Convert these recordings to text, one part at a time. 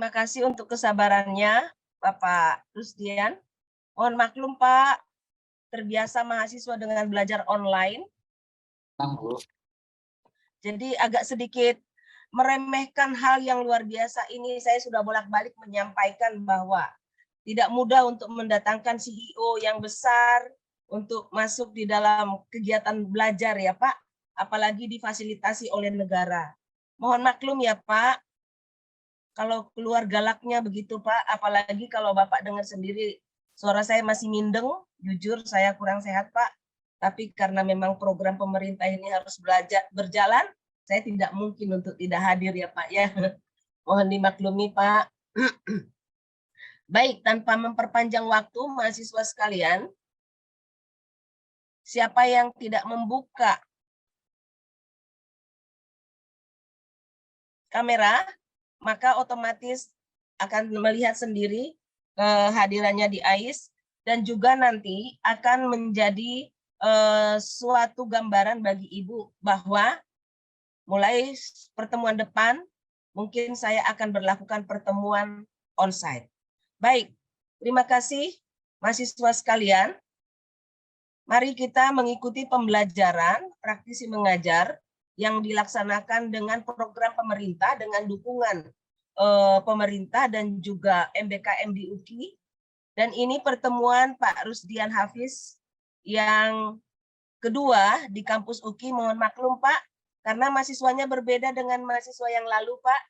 Terima kasih untuk kesabarannya, Bapak Rusdian. Mohon maklum, Pak, terbiasa mahasiswa dengan belajar online, jadi agak sedikit meremehkan hal yang luar biasa ini. Saya sudah bolak-balik menyampaikan bahwa tidak mudah untuk mendatangkan CEO yang besar untuk masuk di dalam kegiatan belajar ya Pak, apalagi difasilitasi oleh negara. Mohon maklum ya Pak, kalau keluar galaknya begitu Pak, apalagi kalau Bapak dengar sendiri suara saya masih mindeng, jujur saya kurang sehat Pak. Tapi karena memang program pemerintah ini harus berjalan, saya tidak mungkin untuk tidak hadir ya Pak ya. Mohon dimaklumi Pak. Baik, tanpa memperpanjang waktu mahasiswa sekalian, siapa yang tidak membuka kamera, maka otomatis akan melihat sendiri kehadirannya di AIS dan juga nanti akan menjadi suatu gambaran bagi Ibu bahwa mulai pertemuan depan mungkin saya akan berlakukan pertemuan onsite. Baik, terima kasih mahasiswa sekalian. Mari kita mengikuti pembelajaran praktisi mengajar yang dilaksanakan dengan program pemerintah dengan dukungan pemerintah dan juga MBKM di UKI. Dan ini pertemuan Pak Rusdian Hafiz yang kedua di kampus UKI. Mohon maklum Pak, karena mahasiswanya berbeda dengan mahasiswa yang lalu Pak,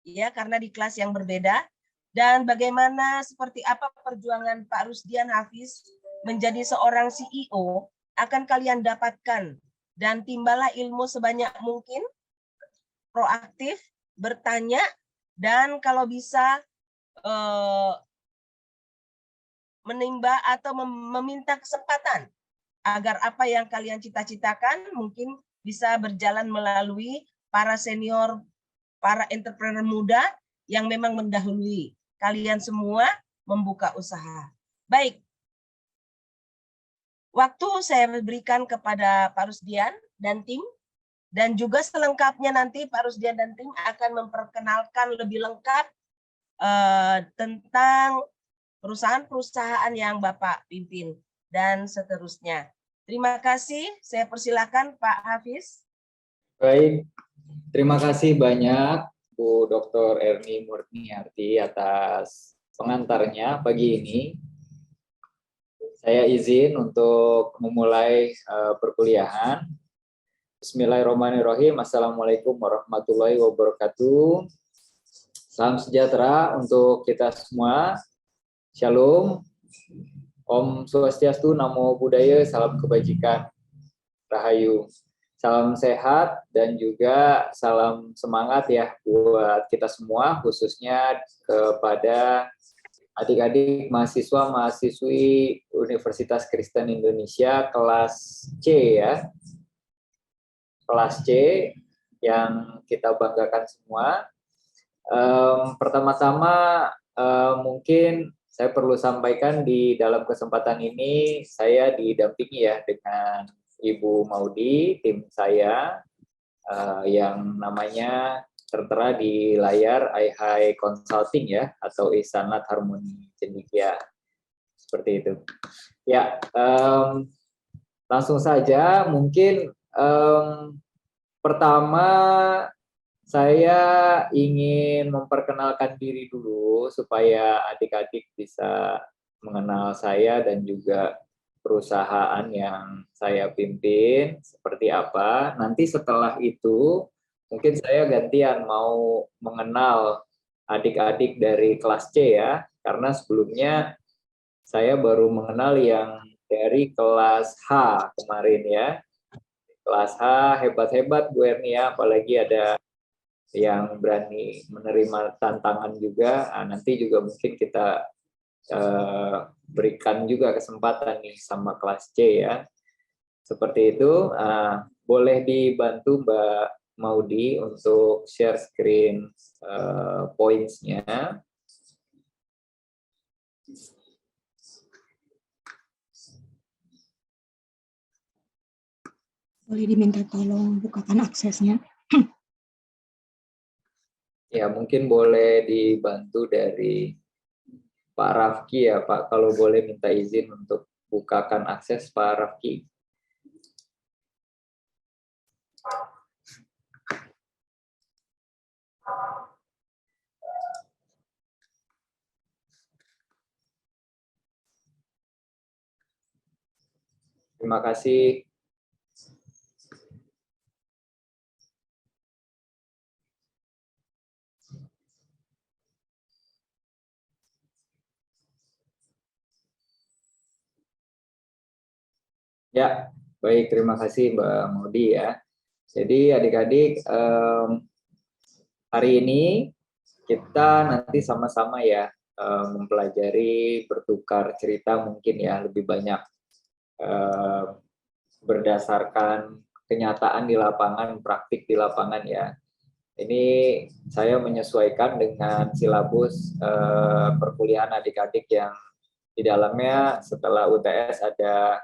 ya karena di kelas yang berbeda. Dan bagaimana seperti apa perjuangan Pak Rusdian Hafiz menjadi seorang CEO akan kalian dapatkan, dan timbalah ilmu sebanyak mungkin, proaktif, bertanya, dan kalau bisa menimba atau meminta kesempatan agar apa yang kalian cita-citakan mungkin bisa berjalan melalui para senior, para entrepreneur muda yang memang mendahului kalian semua membuka usaha. Baik, waktu saya berikan kepada Pak Rusdian dan tim, dan juga selengkapnya nanti Pak Rusdian dan tim akan memperkenalkan lebih lengkap tentang perusahaan-perusahaan yang Bapak pimpin dan seterusnya. Terima kasih, saya persilakan Pak Hafiz. Baik, terima kasih banyak Bu Dr. Erni Murniarti atas pengantarnya pagi ini. Saya izin untuk memulai perkuliahan. Bismillahirrahmanirrahim. Assalamualaikum warahmatullahi wabarakatuh. Salam sejahtera untuk kita semua. Shalom. Om Swastiastu, Namo Buddhaya, salam kebajikan. Rahayu. Salam sehat dan juga salam semangat ya buat kita semua, khususnya kepada adik-adik mahasiswa-mahasiswi Universitas Kristen Indonesia kelas C ya. Kelas C yang kita banggakan semua. Pertama-tama mungkin saya perlu sampaikan di dalam kesempatan ini saya didampingi ya dengan Ibu Maudi, tim saya yang namanya tertera di layar iHigh Consulting ya, atau Ihsanat Harmoni Cendekia, seperti itu. Ya, langsung saja mungkin pertama saya ingin memperkenalkan diri dulu supaya adik-adik bisa mengenal saya dan juga perusahaan yang saya pimpin seperti apa. Nanti setelah itu mungkin saya gantian mau mengenal adik-adik dari kelas C ya, karena sebelumnya saya baru mengenal yang dari kelas H kemarin ya. Kelas H hebat-hebat Bu Erni ya, apalagi ada yang berani menerima tantangan juga. Nanti juga mungkin kita berikan juga kesempatan nih sama kelas C ya. Seperti itu. Boleh dibantu Mbak Maudi untuk share screen points-nya. Boleh diminta tolong bukakan aksesnya. Ya, mungkin boleh dibantu dari Pak Rafki ya, Pak. Kalau boleh minta izin untuk bukakan akses Pak Rafki. Terima kasih. Ya, baik. Terima kasih Mbak Modi ya. Jadi adik-adik, hari ini kita nanti sama-sama ya mempelajari, bertukar cerita mungkin ya lebih banyak eh, berdasarkan kenyataan di lapangan, praktik di lapangan ya. Ini saya menyesuaikan dengan silabus perkuliahan adik-adik yang di dalamnya setelah UTS ada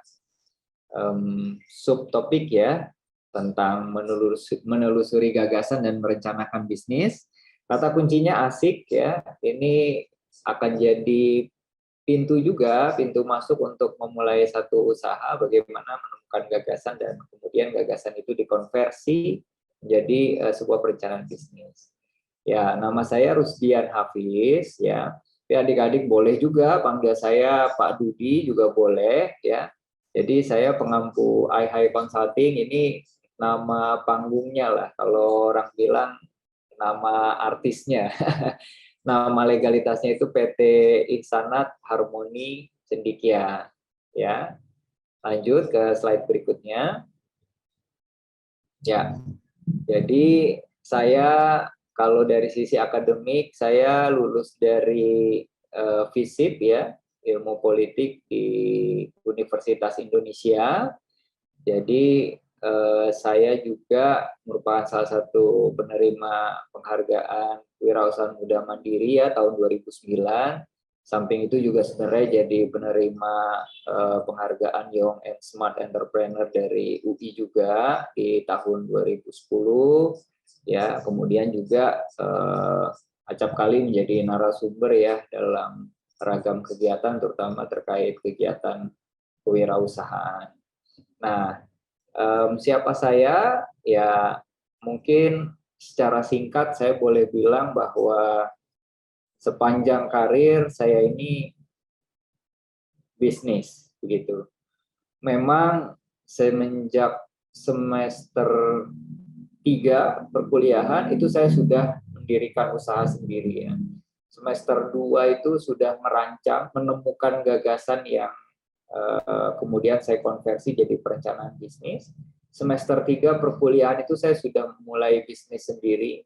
subtopik ya tentang menelusuri gagasan dan merencanakan bisnis. Kata kuncinya asik ya. Ini akan jadi pintu juga, pintu masuk untuk memulai satu usaha, bagaimana menemukan gagasan dan kemudian gagasan itu dikonversi menjadi sebuah perencanaan bisnis. Ya, nama saya Rusdian Hafiz ya. Tapi adik-adik boleh juga panggil saya Pak Dudi juga boleh ya. Jadi saya pengampu iHigh Consulting, ini nama panggungnya lah. Kalau orang bilang nama artisnya. Nama legalitasnya itu PT Ihsanat Harmoni Cendikia. Ya, lanjut ke slide berikutnya. Ya, jadi saya kalau dari sisi akademik saya lulus dari FISIP ya, ilmu politik di Universitas Indonesia. Jadi saya juga merupakan salah satu penerima penghargaan Wirausaha Muda Mandiri ya tahun 2009. Samping itu juga sebenarnya jadi penerima penghargaan Young and Smart Entrepreneur dari UI juga di tahun 2010. Ya, kemudian juga acap kali menjadi narasumber ya dalam ragam kegiatan, terutama terkait kegiatan kewirausahaan. Nah, siapa saya? Ya, mungkin secara singkat saya boleh bilang bahwa sepanjang karir saya ini bisnis, begitu. Memang semenjak semester 3 perkuliahan itu saya sudah mendirikan usaha sendiri ya. Semester 2 itu sudah merancang, menemukan gagasan yang kemudian saya konversi jadi perencanaan bisnis. Semester 3 perkuliahan itu saya sudah mulai bisnis sendiri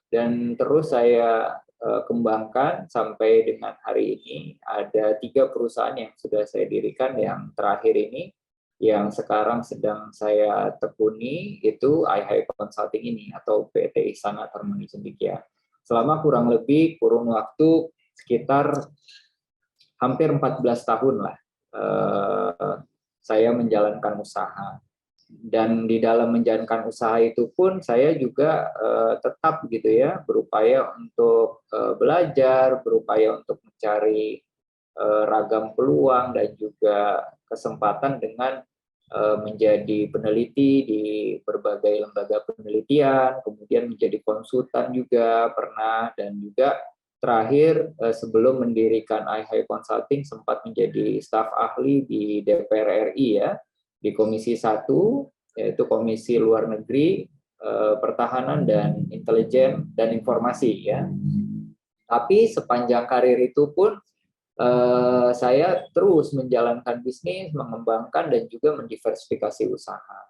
dan terus saya kembangkan sampai dengan hari ini. Ada 3 perusahaan yang sudah saya dirikan, yang terakhir ini yang sekarang sedang saya tekuni itu iHigh Consulting ini atau PT Ihsanat Harmoni Cendikia. Selama kurang lebih kurun waktu sekitar hampir 14 tahun lah saya menjalankan usaha. Dan di dalam menjalankan usaha itu pun saya juga tetap gitu ya berupaya untuk belajar, berupaya untuk mencari ragam peluang dan juga kesempatan dengan menjadi peneliti di berbagai lembaga penelitian, kemudian menjadi konsultan juga pernah, dan juga terakhir sebelum mendirikan iHigh Consulting sempat menjadi staf ahli di DPR RI ya, di Komisi 1, yaitu Komisi Luar Negeri, Pertahanan dan Intelijen dan Informasi ya. Tapi sepanjang karir itu pun saya terus menjalankan bisnis, mengembangkan dan juga mendiversifikasi usaha.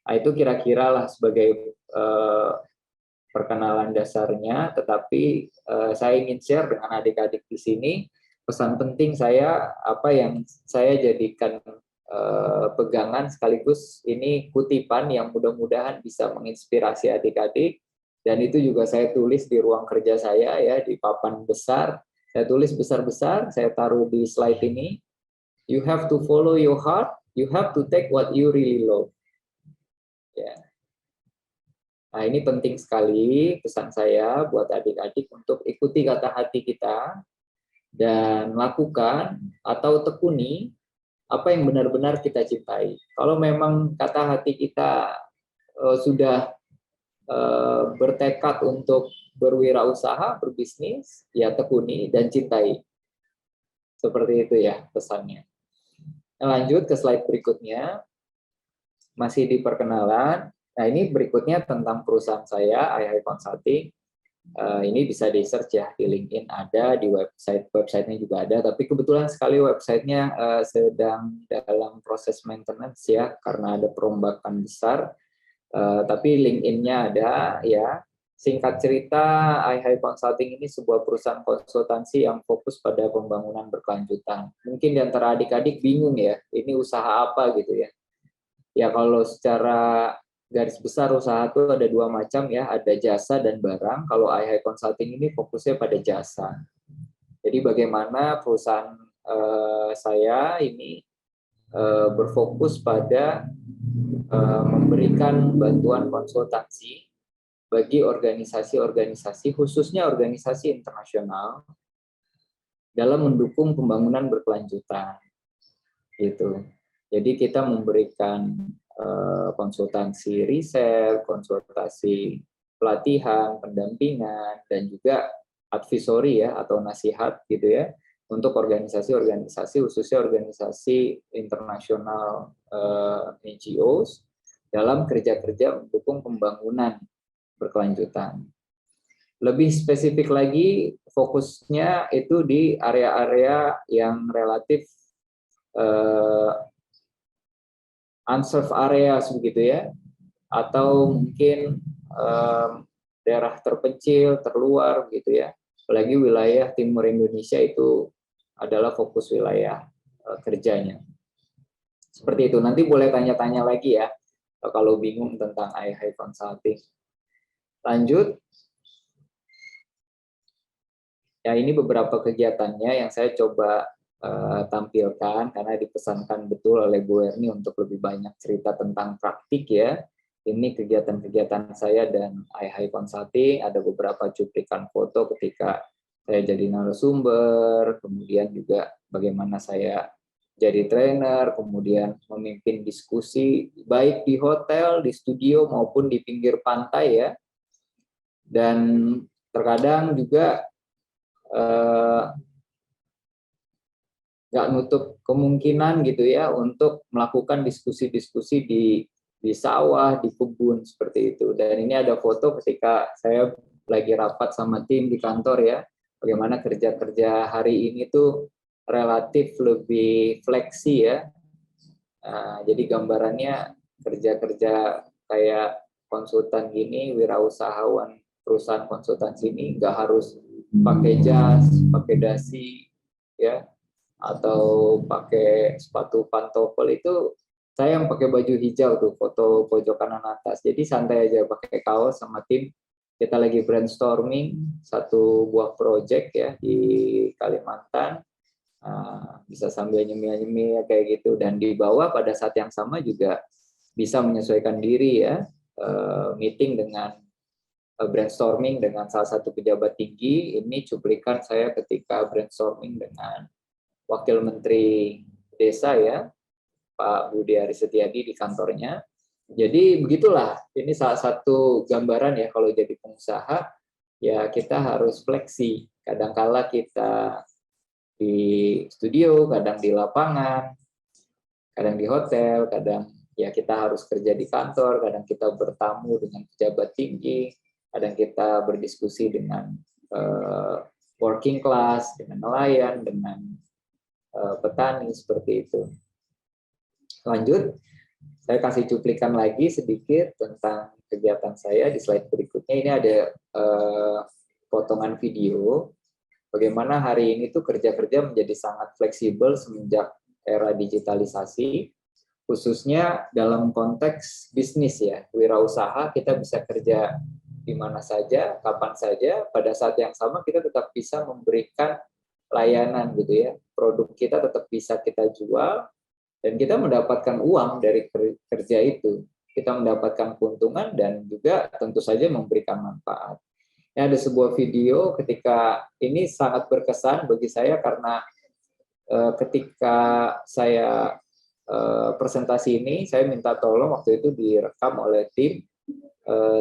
Nah, itu kira-kira lah sebagai perkenalan dasarnya, tetapi saya ingin share dengan adik-adik di sini pesan penting saya, apa yang saya jadikan pegangan sekaligus ini kutipan yang mudah-mudahan bisa menginspirasi adik-adik, dan itu juga saya tulis di ruang kerja saya ya, di papan besar, saya tulis besar-besar, saya taruh di slide ini. You have to follow your heart, you have to take what you really love. Ya. Nah, ini penting sekali pesan saya buat adik-adik untuk ikuti kata hati kita dan lakukan atau tekuni apa yang benar-benar kita cintai. Kalau memang kata hati kita sudah bertekad untuk berwirausaha, berbisnis, ya tekuni dan cintai. Seperti itu ya pesannya. Nah, lanjut ke slide berikutnya. Masih di perkenalan. Nah, ini berikutnya tentang perusahaan saya, iHigh Consulting. Ini bisa di search ya di LinkedIn, ada di websitenya juga ada, tapi kebetulan sekali websitenya sedang dalam proses maintenance ya karena ada perombakan besar. Tapi LinkedIn-nya ada ya. Singkat cerita, iHigh Consulting ini sebuah perusahaan konsultansi yang fokus pada pembangunan berkelanjutan. Mungkin di antara adik-adik bingung ya, ini usaha apa gitu ya. Ya kalau secara garis besar usaha itu ada dua macam ya, ada jasa dan barang. Kalau iHigh Consulting ini fokusnya pada jasa. Jadi bagaimana perusahaan saya ini berfokus pada memberikan bantuan konsultasi bagi organisasi-organisasi, khususnya organisasi internasional, dalam mendukung pembangunan berkelanjutan. Gitu. Jadi kita memberikan konsultasi riset, konsultasi pelatihan, pendampingan, dan juga advisory ya atau nasihat gitu ya untuk organisasi-organisasi khususnya organisasi internasional NGOs dalam kerja-kerja mendukung pembangunan berkelanjutan. Lebih spesifik lagi, fokusnya itu di area-area yang relatif unserved areas begitu ya, atau mungkin daerah terpencil, terluar gitu ya. Apalagi wilayah timur Indonesia itu adalah fokus wilayah kerjanya. Seperti itu. Nanti boleh tanya-tanya lagi ya kalau bingung tentang iHigh Consulting. Lanjut. Ya, ini beberapa kegiatannya yang saya coba tampilkan karena dipesankan betul oleh Bu Erni untuk lebih banyak cerita tentang praktik ya. Ini kegiatan-kegiatan saya dan iHigh Consulting, ada beberapa cuplikan foto ketika saya jadi narasumber, kemudian juga bagaimana saya jadi trainer, kemudian memimpin diskusi baik di hotel, di studio maupun di pinggir pantai ya. Dan terkadang juga nggak nutup kemungkinan gitu ya untuk melakukan diskusi-diskusi di sawah, di kebun seperti itu. Dan ini ada foto ketika saya lagi rapat sama tim di kantor ya, bagaimana kerja-kerja hari ini tuh relatif lebih fleksi ya. Jadi gambarannya kerja-kerja kayak konsultan gini, wirausahawan perusahaan konsultansi ini nggak harus pakai jas, pakai dasi, ya, atau pakai sepatu pantofel. Itu saya yang pakai baju hijau tuh, foto pojok kanan atas. Jadi santai aja pakai kaos sama tim. Kita lagi brainstorming satu buah project ya di Kalimantan. Bisa sambil nyemil-nyemil kayak gitu. Dan di bawah pada saat yang sama juga bisa menyesuaikan diri ya, meeting dengan brainstorming dengan salah satu pejabat tinggi. Ini cuplikan saya ketika brainstorming dengan Wakil Menteri Desa ya, Pak Budi Aris Setiadi di kantornya. Jadi begitulah, ini salah satu gambaran ya kalau jadi pengusaha, ya kita harus fleksi. Kadangkala kita di studio, kadang di lapangan, kadang di hotel, kadang ya kita harus kerja di kantor, kadang kita bertamu dengan pejabat tinggi, kadang kita berdiskusi dengan working class, dengan nelayan, dengan petani, seperti itu. Lanjut, saya kasih cuplikan lagi sedikit tentang kegiatan saya di slide berikutnya. Ini ada potongan video bagaimana hari ini tuh kerja-kerja menjadi sangat fleksibel semenjak era digitalisasi, khususnya dalam konteks bisnis ya, wirausaha. Kita bisa kerja di mana saja, kapan saja, pada saat yang sama kita tetap bisa memberikan layanan gitu ya. Produk kita tetap bisa kita jual dan kita mendapatkan uang dari kerja itu. kita mendapatkan keuntungan dan juga tentu saja memberikan manfaat. Ya, ada sebuah video ketika ini sangat berkesan bagi saya karena ketika saya presentasi ini, saya minta tolong waktu itu direkam oleh tim.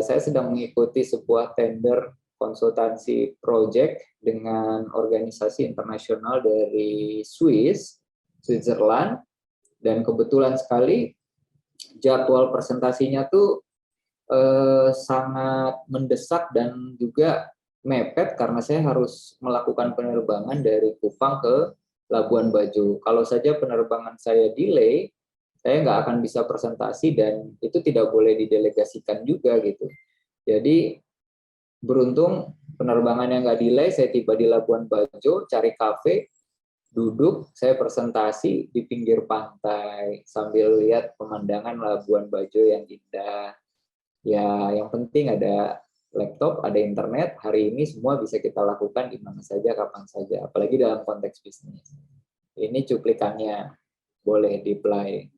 Saya sedang mengikuti sebuah tender konsultansi project dengan organisasi internasional dari Switzerland, dan kebetulan sekali jadwal presentasinya tuh sangat mendesak dan juga mepet karena saya harus melakukan penerbangan dari Kupang ke Labuan Bajo. Kalau saja penerbangan saya delay, saya nggak akan bisa presentasi dan itu tidak boleh didelegasikan juga gitu. Jadi beruntung penerbangannya nggak delay, saya tiba di Labuan Bajo, cari kafe, duduk, saya presentasi di pinggir pantai sambil lihat pemandangan Labuan Bajo yang indah. Ya, yang penting ada laptop, ada internet. Hari ini semua bisa kita lakukan di mana saja, kapan saja. Apalagi dalam konteks bisnis. Ini cuplikannya, boleh di-play.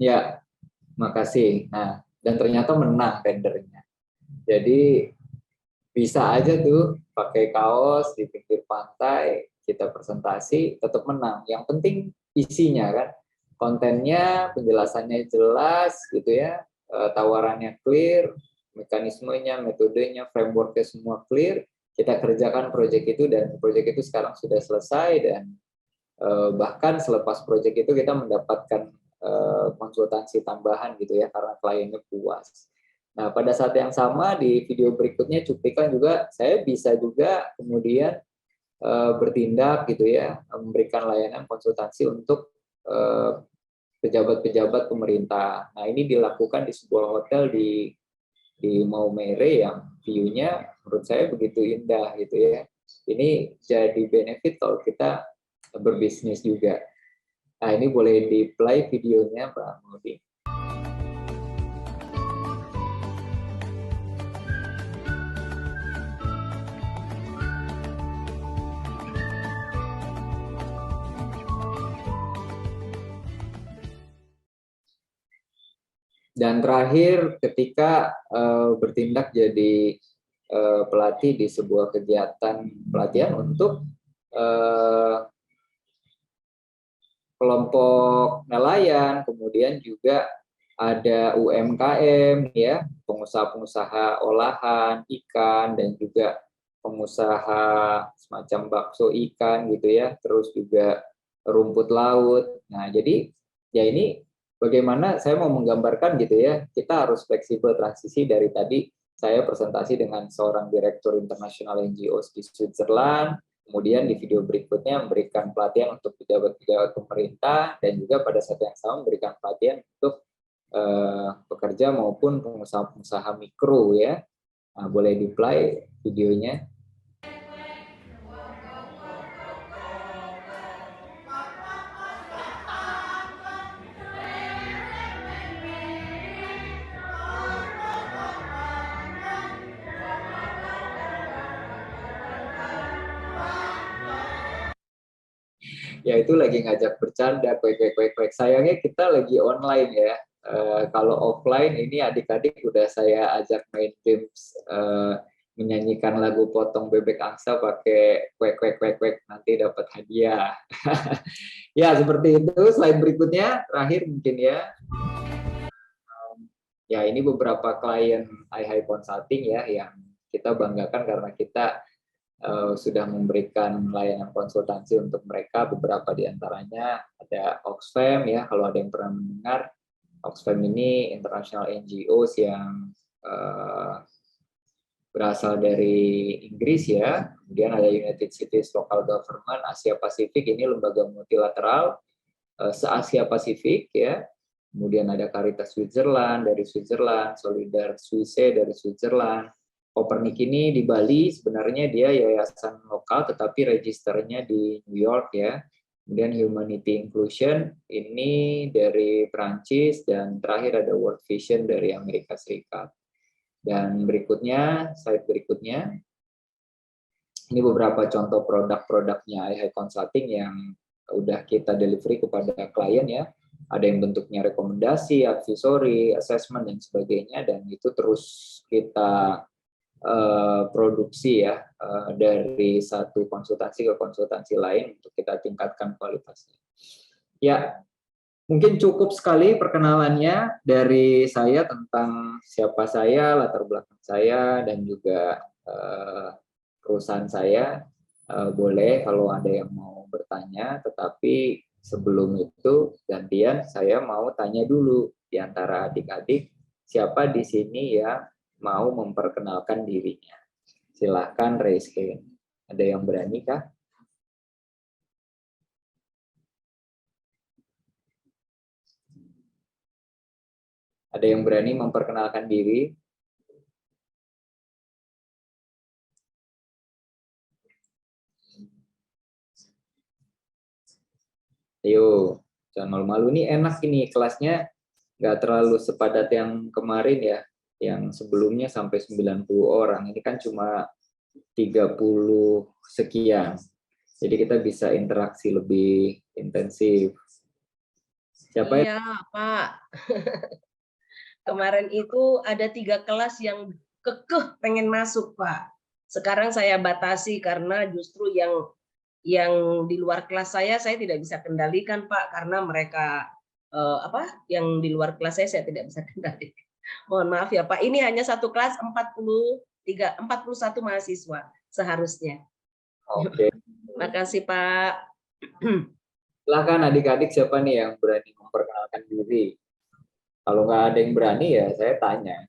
Ya, makasih. Nah, dan ternyata menang tendernya. Jadi bisa aja tuh pakai kaos di pinggir pantai, kita presentasi, tetap menang. Yang penting isinya kan, kontennya, penjelasannya jelas gitu ya, tawarannya clear, mekanismenya, metodenya, frameworknya semua clear. Kita kerjakan proyek itu dan proyek itu sekarang sudah selesai dan bahkan selepas proyek itu kita mendapatkan konsultansi tambahan gitu ya karena kliennya puas. Nah, pada saat yang sama di video berikutnya cuplikan juga saya bisa juga kemudian bertindak gitu ya, memberikan layanan konsultansi untuk pejabat-pejabat pemerintah. Nah, ini dilakukan di sebuah hotel di Maumere yang view-nya menurut saya begitu indah gitu ya. Ini jadi benefit kalau kita berbisnis juga. Nah, ini boleh di-play videonya, Mbak Mudi. Dan terakhir, ketika bertindak jadi pelatih di sebuah kegiatan pelatihan untuk kelompok nelayan, kemudian juga ada UMKM ya, pengusaha-pengusaha olahan ikan dan juga pengusaha semacam bakso ikan gitu ya, terus juga rumput laut. Nah, jadi ya ini bagaimana saya mau menggambarkan gitu ya, kita harus fleksibel transisi dari tadi saya presentasi dengan seorang direktur internasional NGOs di Switzerland, kemudian di video berikutnya memberikan pelatihan untuk pejabat-pejabat pemerintah dan juga pada saat yang sama memberikan pelatihan untuk pekerja maupun pengusaha-pengusaha mikro ya. Nah, boleh di-play videonya. Ya itu lagi ngajak bercanda, kuek. Sayangnya kita lagi online ya. Kalau offline ini adik-adik udah saya ajak main games, menyanyikan lagu potong bebek angsa pakai kuek nanti dapat hadiah. Ya seperti itu. Slide berikutnya terakhir mungkin ya. Ya ini beberapa klien iHigh Consulting ya yang kita banggakan karena kita sudah memberikan layanan konsultansi untuk mereka. Beberapa di antaranya ada Oxfam ya, kalau ada yang pernah mendengar. Oxfam ini international NGOs yang berasal dari Inggris ya. Kemudian ada United Cities Local Government Asia Pasifik, ini lembaga multilateral se-Asia Pasifik ya. Kemudian ada Caritas Switzerland dari Switzerland, Solidar Suisse dari Switzerland, Kopernik ini di Bali, sebenarnya dia yayasan lokal tetapi registernya di New York ya. Kemudian Humanity Inclusion ini dari Prancis, dan terakhir ada World Vision dari Amerika Serikat. Dan berikutnya, slide berikutnya, ini beberapa contoh produk-produknya iHigh Consulting yang udah kita delivery kepada klien ya. Ada yang bentuknya rekomendasi, advisory, assessment, dan sebagainya, dan itu terus kita produksi ya, dari satu konsultansi ke konsultansi lain untuk kita tingkatkan kualitasnya. Ya, mungkin cukup sekali perkenalannya dari saya tentang siapa saya, latar belakang saya, dan juga perusahaan saya. Boleh kalau ada yang mau bertanya, tetapi sebelum itu gantian saya mau tanya dulu di antara adik-adik, siapa di sini yang mau memperkenalkan dirinya. Silahkan raise hand. Ada yang berani kah? Ada yang berani memperkenalkan diri? Ayo, jangan malu-malu. Ini enak ini kelasnya, nggak terlalu sepadat yang kemarin ya, yang sebelumnya sampai 90 orang. Ini kan cuma 30 sekian. Jadi kita bisa interaksi lebih intensif. Siapa yang... Iya, Pak. Kemarin itu ada 3 kelas yang kekeh pengen masuk, Pak. Sekarang saya batasi karena justru yang di luar kelas saya tidak bisa kendalikan, Pak, karena mereka yang di luar kelas saya tidak bisa kendalikan. Mohon maaf ya, Pak. Ini hanya satu kelas 41 mahasiswa seharusnya. Oke. Makasih, Pak. Silahkan adik-adik, siapa nih yang berani memperkenalkan diri? Kalau nggak ada yang berani ya saya tanya.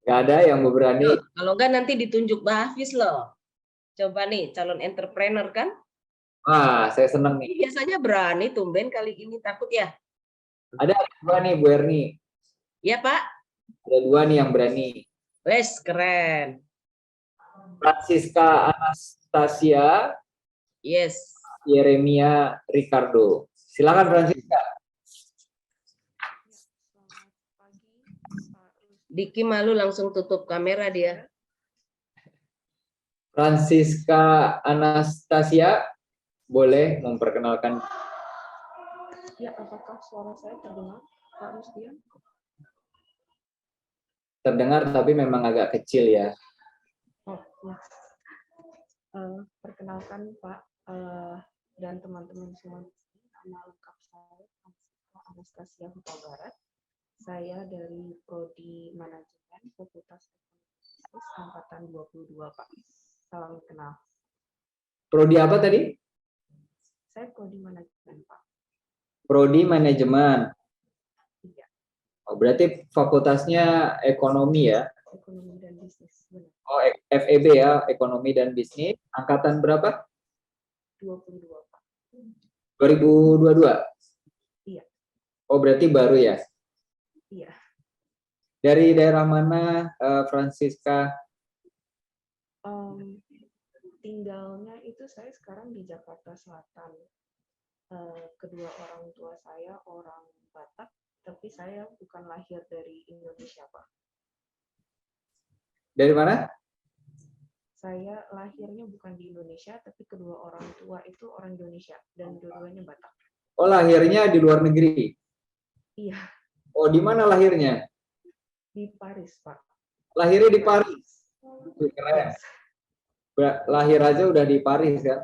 Nggak ada yang berani. Kalau nggak nanti ditunjuk Mbak Hafiz loh. Coba nih, calon entrepreneur kan? Wah, saya senang nih. Biasanya berani, tumben kali ini takut ya? Ada 2 nih, Bu Erni. Ya, Pak. Ada 2 nih yang berani. Wes, keren. Francisca Anastasia, Yes. Yeremia Ricardo. Silakan Francisca. Diki malu langsung tutup kamera dia. Francisca Anastasia, boleh memperkenalkan. Ya, apakah suara saya terdengar, Pak Rusdian? Terdengar, tapi memang agak kecil ya. Oh, ya. Perkenalkan Pak dan teman-teman semua, nama lengkap saya Francisca Anastasia Huta Barat. Saya dari Prodi Manajemen Fakultas Ekonomi Bisnis Angkatan 22, Pak. Salam kenal. Prodi apa tadi? Saya Prodi Manajemen, Pak. Prodi Manajemen. Iya. Oh, berarti fakultasnya ekonomi ya? Ekonomi dan Bisnis, benar. Oh, FEB ya, Ekonomi dan Bisnis. Angkatan berapa? 22, Pak. 2022? Iya. Oh, berarti baru ya? Iya. Dari daerah mana, Francisca? Tinggalnya itu saya sekarang di Jakarta Selatan. Kedua orang tua saya orang Batak, tapi saya bukan lahir dari Indonesia, Pak. Dari mana? Saya lahirnya bukan di Indonesia, tapi kedua orang tua itu orang Indonesia dan dua-duanya Batak. Oh, lahirnya di luar negeri? Iya. Oh, di mana lahirnya? Di Paris, Pak. Lahirnya di Paris. Keren. Yes. Lahir aja udah di Paris kan?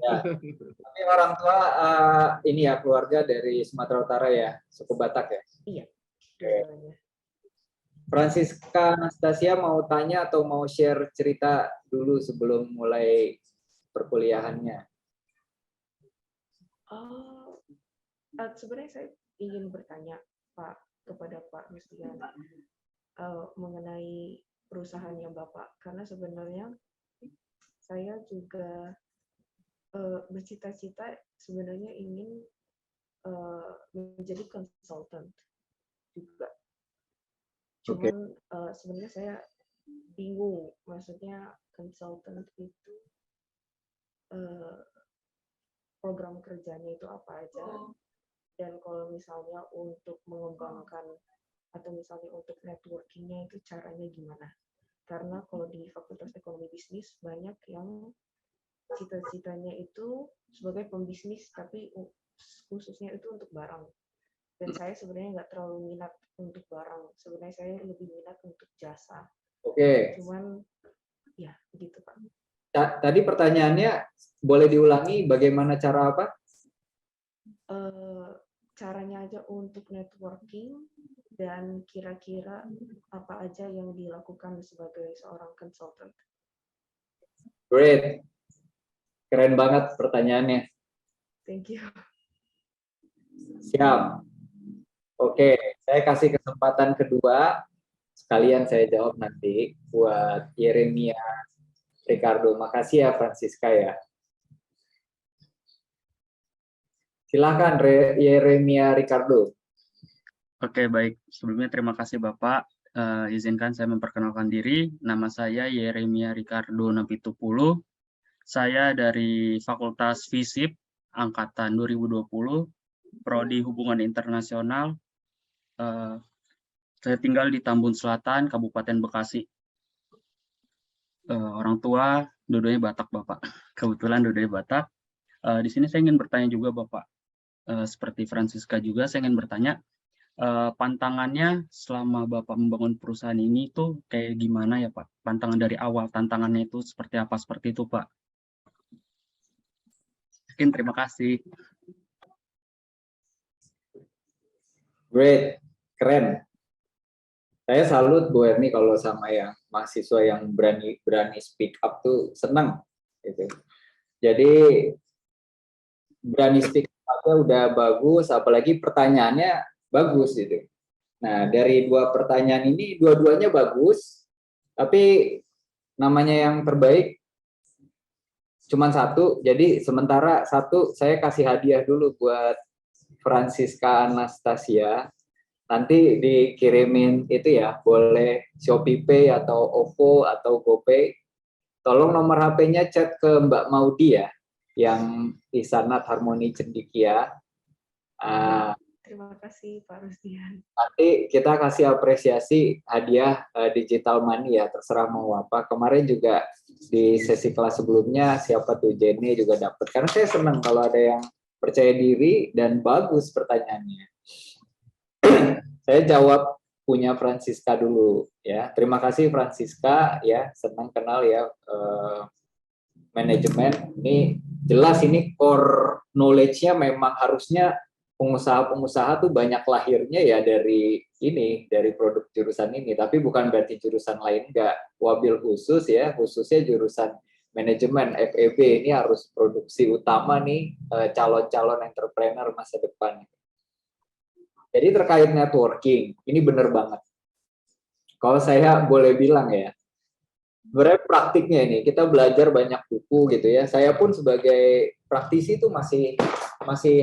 Ya. Tapi orang tua ini ya, keluarga dari Sumatera Utara ya, suku Batak ya? Iya. Dua-duanya. Francisca Anastasia mau tanya atau mau share cerita dulu sebelum mulai perkuliahannya? Sebenarnya saya ingin bertanya, Pak, kepada Pak Rusdian mengenai perusahaannya Bapak, karena sebenarnya saya juga bercita-cita sebenarnya ingin menjadi konsultan juga. Oke. Cuman sebenarnya saya bingung, maksudnya konsultan itu program kerjanya itu apa aja, dan kalau misalnya untuk mengembangkan atau misalnya untuk networkingnya itu caranya gimana? Karena kalau di Fakultas Ekonomi Bisnis banyak yang cita-citanya itu sebagai pembisnis, tapi khususnya itu untuk barang. Dan saya sebenarnya nggak terlalu minat untuk barang. Sebenarnya saya lebih minat untuk jasa. Oke. Cuman ya begitu Pak. Tadi pertanyaannya boleh diulangi bagaimana cara apa? Caranya aja untuk networking dan kira-kira apa aja yang dilakukan sebagai seorang konsultan. Great. Keren banget pertanyaannya. Thank you. Siap. Oke, saya kasih kesempatan kedua. Sekalian saya jawab nanti buat Yeremia Ricardo. Makasih ya Francisca ya. Silakan Yeremia Ricardo. Oke, baik. Sebelumnya terima kasih Bapak. Izinkan saya memperkenalkan diri. Nama saya Yeremia Ricardo Napitupulu. Saya dari Fakultas FISIP Angkatan 2020, Prodi Hubungan Internasional. Saya tinggal di Tambun Selatan, Kabupaten Bekasi. Orang tua dua-duanya Batak, Bapak. Kebetulan dua-duanya Batak. Di sini saya ingin bertanya juga, Bapak. Seperti Francisca juga, saya ingin bertanya, pantangannya selama Bapak membangun perusahaan ini tuh kayak gimana ya Pak? Pantangan dari awal, tantangannya itu seperti apa? Seperti itu Pak. Mungkin terima kasih. Great, keren. Saya salut Bu Erni kalau sama yang mahasiswa yang berani speak up tuh senang. Gitu. Jadi berani speak up udah bagus, apalagi pertanyaannya bagus gitu. Nah, dari dua pertanyaan ini, dua-duanya bagus, tapi namanya yang terbaik cuma satu. Jadi sementara satu saya kasih hadiah dulu buat Francisca Anastasia. Nanti dikirimin itu ya, boleh Shopee Pay atau OVO atau GoPay. Tolong nomor HP-nya chat ke Mbak Maudi ya, yang di Sanat Harmoni Cendikia. Terima kasih Pak Rusdian. Nanti kita kasih apresiasi hadiah digital money ya, terserah mau apa. Kemarin juga di sesi kelas sebelumnya siapa tuh Jenny juga dapat. Karena saya senang kalau ada yang percaya diri dan bagus pertanyaannya. Saya jawab punya Francisca dulu ya. Terima kasih Francisca ya, senang kenal ya. Manajemen ini jelas ini core knowledge-nya memang harusnya pengusaha-pengusaha tuh banyak lahirnya ya dari ini, dari produk jurusan ini, tapi bukan berarti jurusan lain enggak. Wabil khusus ya, khususnya jurusan manajemen FEB ini harus produksi utama nih calon-calon entrepreneur masa depan. Jadi terkait networking, ini benar banget. Kalau saya boleh bilang ya, sebenarnya praktiknya ini kita belajar banyak buku gitu ya. Saya pun sebagai praktisi itu masih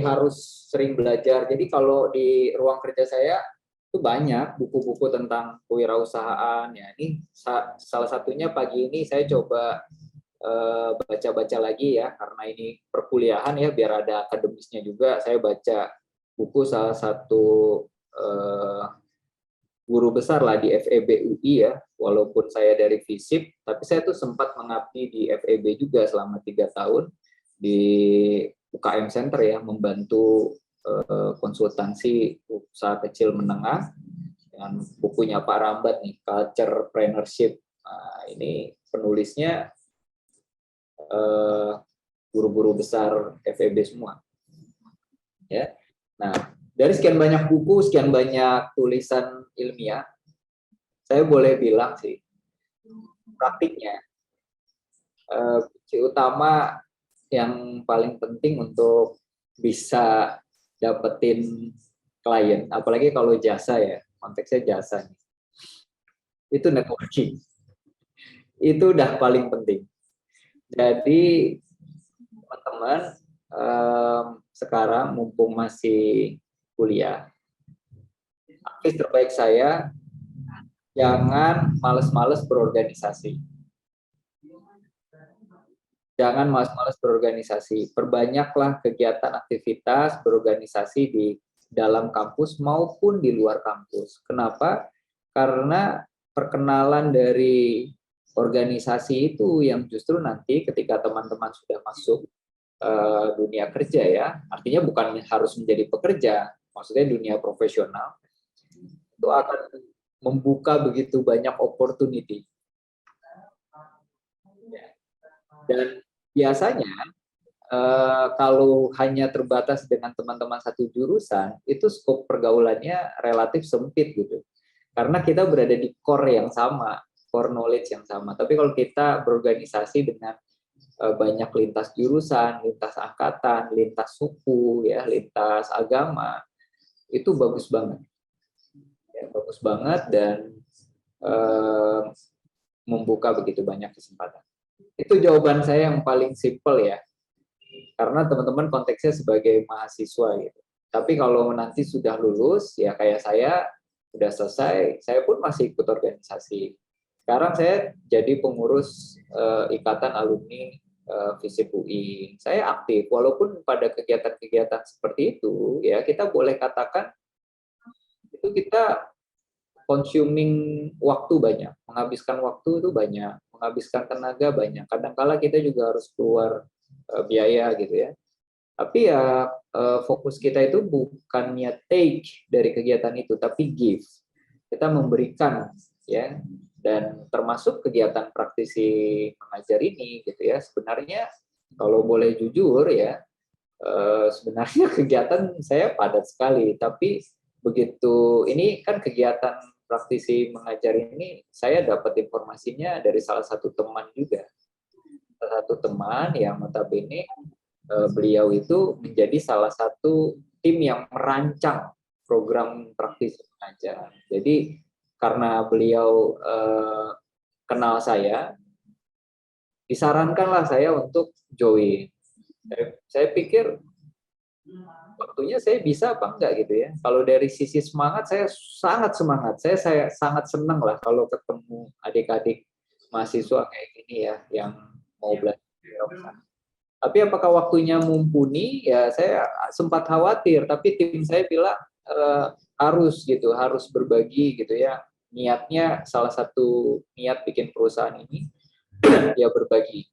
harus sering belajar. Jadi kalau di ruang kerja saya itu banyak buku-buku tentang kewirausahaan ya. Ini salah satunya pagi ini saya coba baca-baca lagi ya, karena ini perkuliahan ya, biar ada akademisnya juga. Saya baca buku salah satu guru besar lah di FEB UI ya, walaupun saya dari FISIP, tapi saya tuh sempat mengabdi di FEB juga selama 3 tahun di UKM Center ya, membantu konsultansi usaha kecil menengah dengan bukunya Pak Rambat nih, Culturepreneurship. Nah, ini penulisnya guru-guru besar FEB semua. Ya. Nah, dari sekian banyak buku, sekian banyak tulisan ilmiah, saya boleh bilang sih, praktiknya kunci utama yang paling penting untuk bisa dapetin klien, apalagi kalau jasa ya, konteksnya jasa nih, itu networking. Itu udah paling penting. Jadi teman-teman sekarang mumpung masih kuliah, aktif terbaik saya, jangan males-males berorganisasi. Jangan malas-malas berorganisasi. Perbanyaklah kegiatan aktivitas berorganisasi di dalam kampus maupun di luar kampus. Kenapa? Karena perkenalan dari organisasi itu yang justru nanti ketika teman-teman sudah masuk dunia kerja ya, artinya bukan harus menjadi pekerja, maksudnya dunia profesional, itu akan membuka begitu banyak opportunity. Dan biasanya kalau hanya terbatas dengan teman-teman satu jurusan, itu skop pergaulannya relatif sempit gitu. Karena kita berada di core yang sama, core knowledge yang sama. Tapi kalau kita berorganisasi dengan banyak lintas jurusan, lintas angkatan, lintas suku, ya, lintas agama, itu bagus banget. Ya, bagus banget dan membuka begitu banyak kesempatan. Itu jawaban saya yang paling simpel ya. Karena teman-teman konteksnya sebagai mahasiswa gitu. Tapi kalau nanti sudah lulus, ya kayak saya sudah selesai, saya pun masih ikut organisasi. Sekarang saya jadi pengurus Ikatan Alumni FISIP UI. Saya aktif, walaupun pada kegiatan-kegiatan seperti itu, ya kita boleh katakan itu kita consuming waktu banyak, menghabiskan waktu itu banyak, menghabiskan tenaga banyak. Kadang-kala kita juga harus keluar biaya gitu ya. Tapi ya fokus kita itu bukannya take dari kegiatan itu, tapi give. Kita memberikan ya, dan termasuk kegiatan praktisi mengajar ini gitu ya. Sebenarnya kalau boleh jujur ya, sebenarnya kegiatan saya padat sekali, tapi begitu ini kan kegiatan praktisi mengajar ini saya dapat informasinya dari salah satu teman juga. Salah satu teman yang notabene beliau itu menjadi salah satu tim yang merancang program praktisi mengajar. Jadi karena beliau kenal saya, disarankanlah saya untuk join. Saya pikir waktunya saya bisa apa enggak gitu ya. Kalau dari sisi semangat, saya sangat semangat. Saya sangat senang lah kalau ketemu adik-adik mahasiswa kayak gini ya, yang mau belajar. Tapi apakah waktunya mumpuni? Ya saya sempat khawatir, tapi tim saya bilang harus gitu, harus berbagi gitu ya. Niatnya, salah satu niat bikin perusahaan ini ya berbagi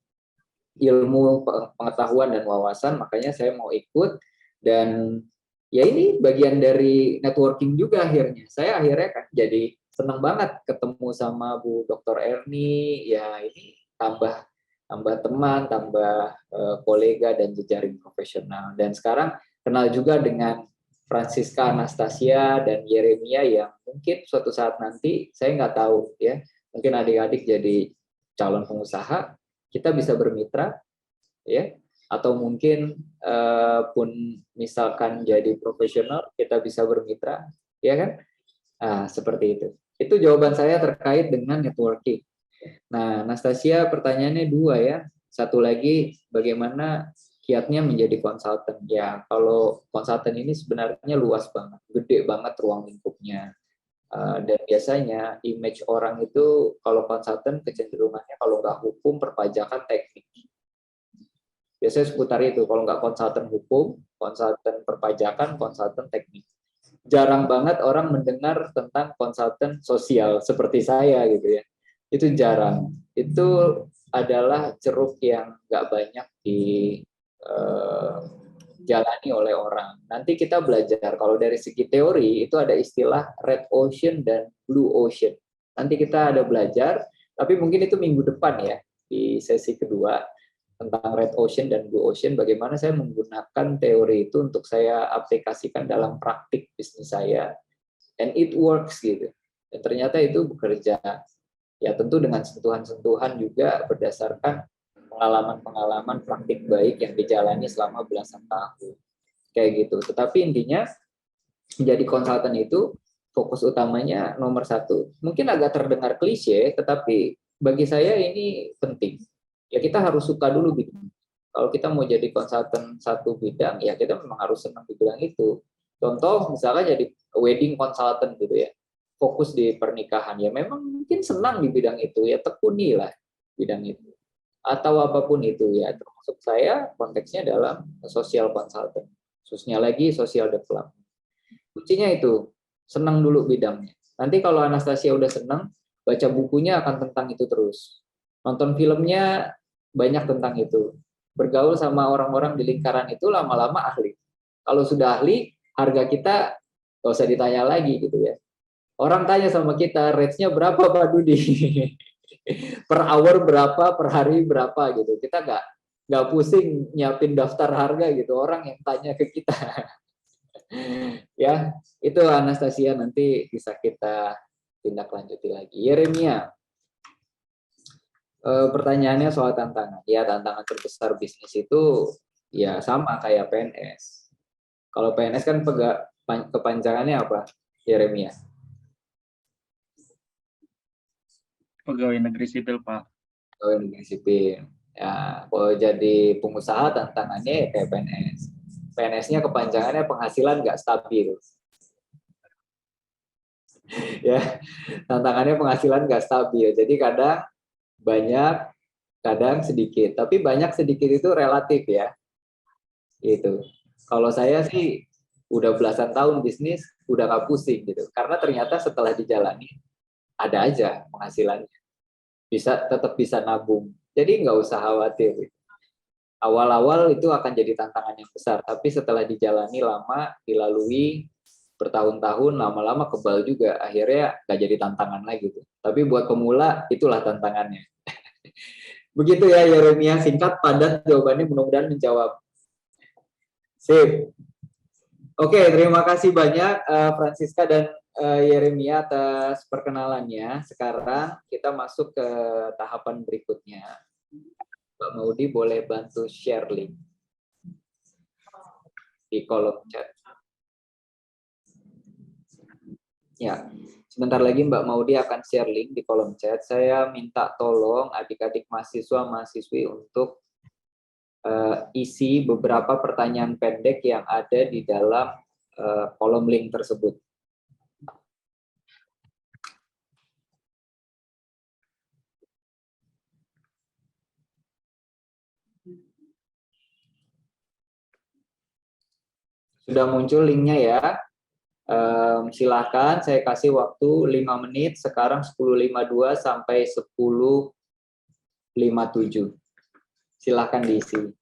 ilmu, pengetahuan dan wawasan, makanya saya mau ikut. Dan ya ini bagian dari networking juga akhirnya. Saya akhirnya kan jadi senang banget ketemu sama Bu Dr. Erni, ya ini tambah teman, tambah kolega dan jejaring profesional. Dan sekarang kenal juga dengan Francisca Anastasia dan Yeremia yang mungkin suatu saat nanti, saya nggak tahu ya, mungkin adik-adik jadi calon pengusaha, kita bisa bermitra, ya, atau mungkin pun misalkan jadi profesional, kita bisa bermitra, ya kan? Nah, seperti itu. Itu jawaban saya terkait dengan networking. Nah, Anastasia pertanyaannya dua ya. Satu lagi, bagaimana kiatnya menjadi konsultan? Ya, kalau konsultan ini sebenarnya luas banget, gede banget ruang lingkupnya. Dan biasanya image orang itu kalau konsultan kecenderungannya kalau nggak hukum, perpajakan, teknik. Biasanya seputar itu. Kalau nggak konsultan hukum, konsultan perpajakan, konsultan teknik. Jarang banget orang mendengar tentang konsultan sosial seperti saya gitu ya. Itu jarang. Itu adalah ceruk yang nggak banyak dijalani oleh orang. Nanti kita belajar, kalau dari segi teori, itu ada istilah red ocean dan blue ocean. Nanti kita ada belajar, tapi mungkin itu minggu depan ya, di sesi kedua, tentang red ocean dan blue ocean, bagaimana saya menggunakan teori itu untuk saya aplikasikan dalam praktik bisnis saya, and it works gitu. Dan ternyata itu bekerja. Ya tentu dengan sentuhan-sentuhan juga berdasarkan pengalaman-pengalaman praktik baik yang dijalani selama belasan tahun. Kayak gitu. Tetapi intinya menjadi konsultan itu fokus utamanya nomor satu. Mungkin agak terdengar klise, tetapi bagi saya ini penting. Ya kita harus suka dulu gitu. Kalau kita mau jadi konsultan satu bidang, ya kita memang harus senang di bidang itu. Contoh misalnya jadi wedding consultant gitu ya, fokus di pernikahan, ya memang mungkin senang di bidang itu, ya tekunilah bidang itu. Atau apapun itu ya, termasuk saya konteksnya dalam social consultant, khususnya lagi social development. Kuncinya itu, senang dulu bidangnya. Nanti kalau Anastasia udah senang, baca bukunya akan tentang itu terus. Nonton filmnya banyak tentang itu. Bergaul sama orang-orang di lingkaran itu lama-lama ahli. Kalau sudah ahli, harga kita nggak usah ditanya lagi gitu ya. Orang tanya sama kita, rates-nya berapa Pak Dudi? Per hour berapa, per hari berapa gitu. Kita nggak pusing nyiapin daftar harga gitu. Orang yang tanya ke kita. Ya, itu Anastasia, nanti bisa kita tindak lanjuti lagi. Yeremia, pertanyaannya soal tantangan. Ya, tantangan terbesar bisnis itu ya sama kayak PNS. Kalau PNS kan kepanjangannya apa, Yeremia? Pegawai negeri sipil, Pak. Pegawai negeri sipil. Ya, kalau jadi pengusaha tantangannya ya kayak PNS. PNS-nya kepanjangannya penghasilan nggak stabil. Ya, tantangannya penghasilan nggak stabil. Jadi kadang banyak, kadang sedikit. Tapi banyak sedikit itu relatif ya. Gitu. Kalau saya sih udah belasan tahun bisnis, udah nggak pusing gitu. Karena ternyata setelah dijalani ada aja penghasilannya. Tetap bisa nabung. Jadi nggak usah khawatir. Awal-awal itu akan jadi tantangan yang besar, tapi setelah dijalani lama, dilalui bertahun-tahun, lama-lama kebal juga. Akhirnya nggak jadi tantangan lagi tuh. Tapi buat pemula itulah tantangannya. Begitu ya Yeremia, singkat padat jawabannya, mudah-mudahan menjawab. Sip. Oke, terima kasih banyak Francisca dan Yeremia atas perkenalannya. Sekarang kita masuk ke tahapan berikutnya. Mbak Maudi boleh bantu share link di kolom chat. Ya, sebentar lagi Mbak Maudi akan share link di kolom chat. Saya minta tolong adik-adik mahasiswa-mahasiswi untuk isi beberapa pertanyaan pendek yang ada di dalam kolom link tersebut. Sudah muncul linknya ya. Silakan, saya kasih waktu 5 menit, sekarang 10.52 sampai 10.57. Silakan diisi.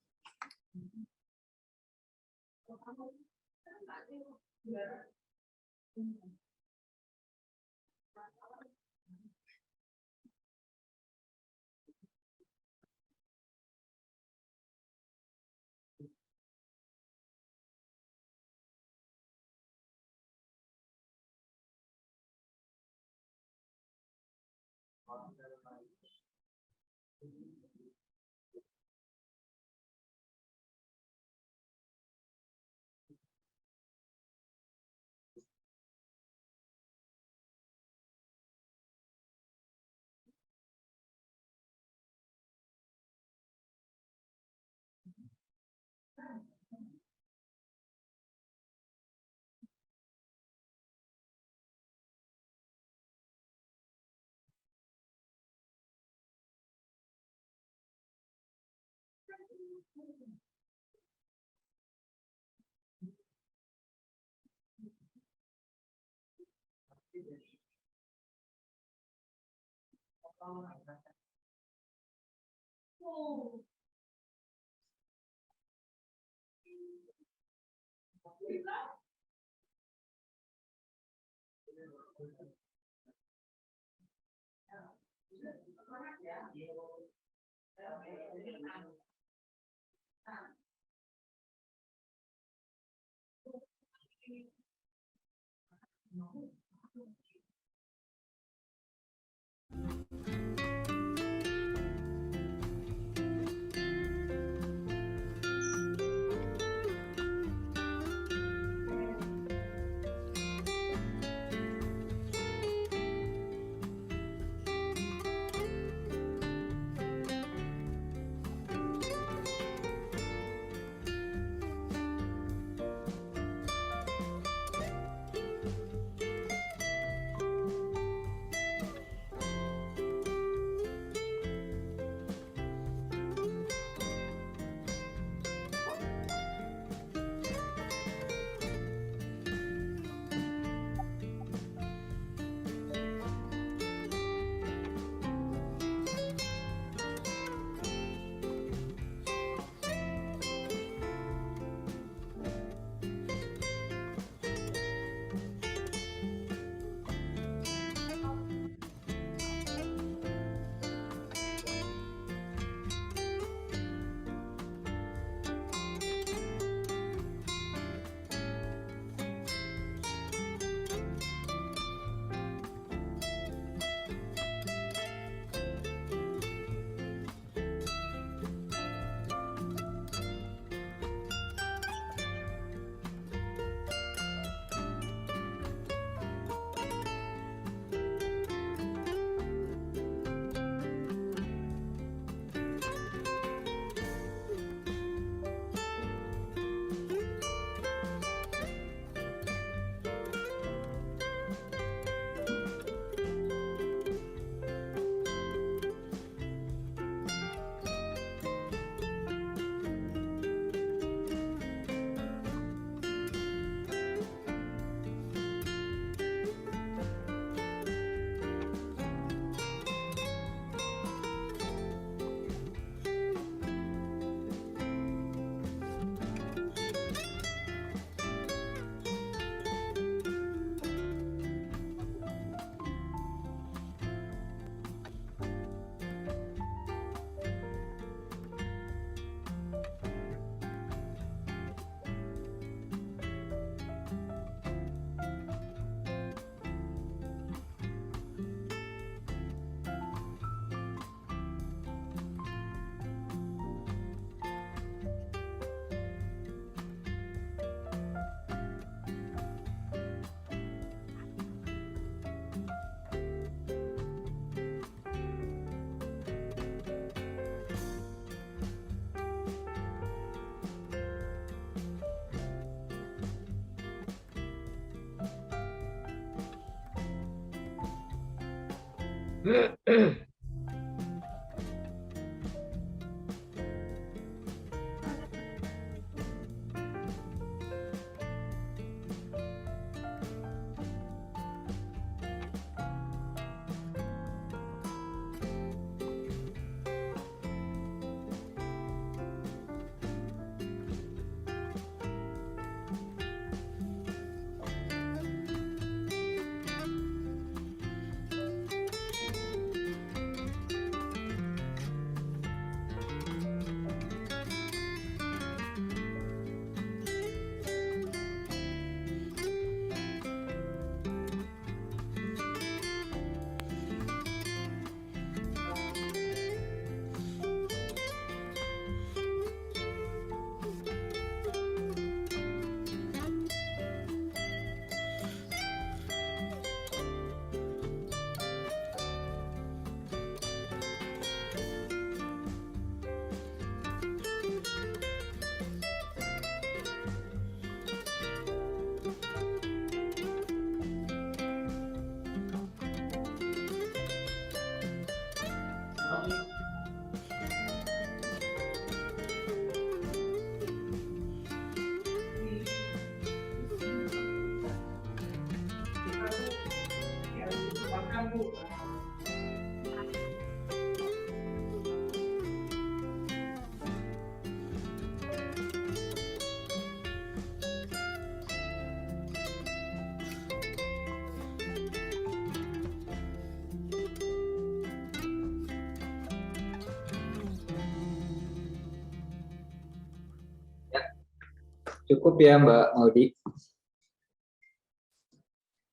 Cukup ya Mbak Maudi.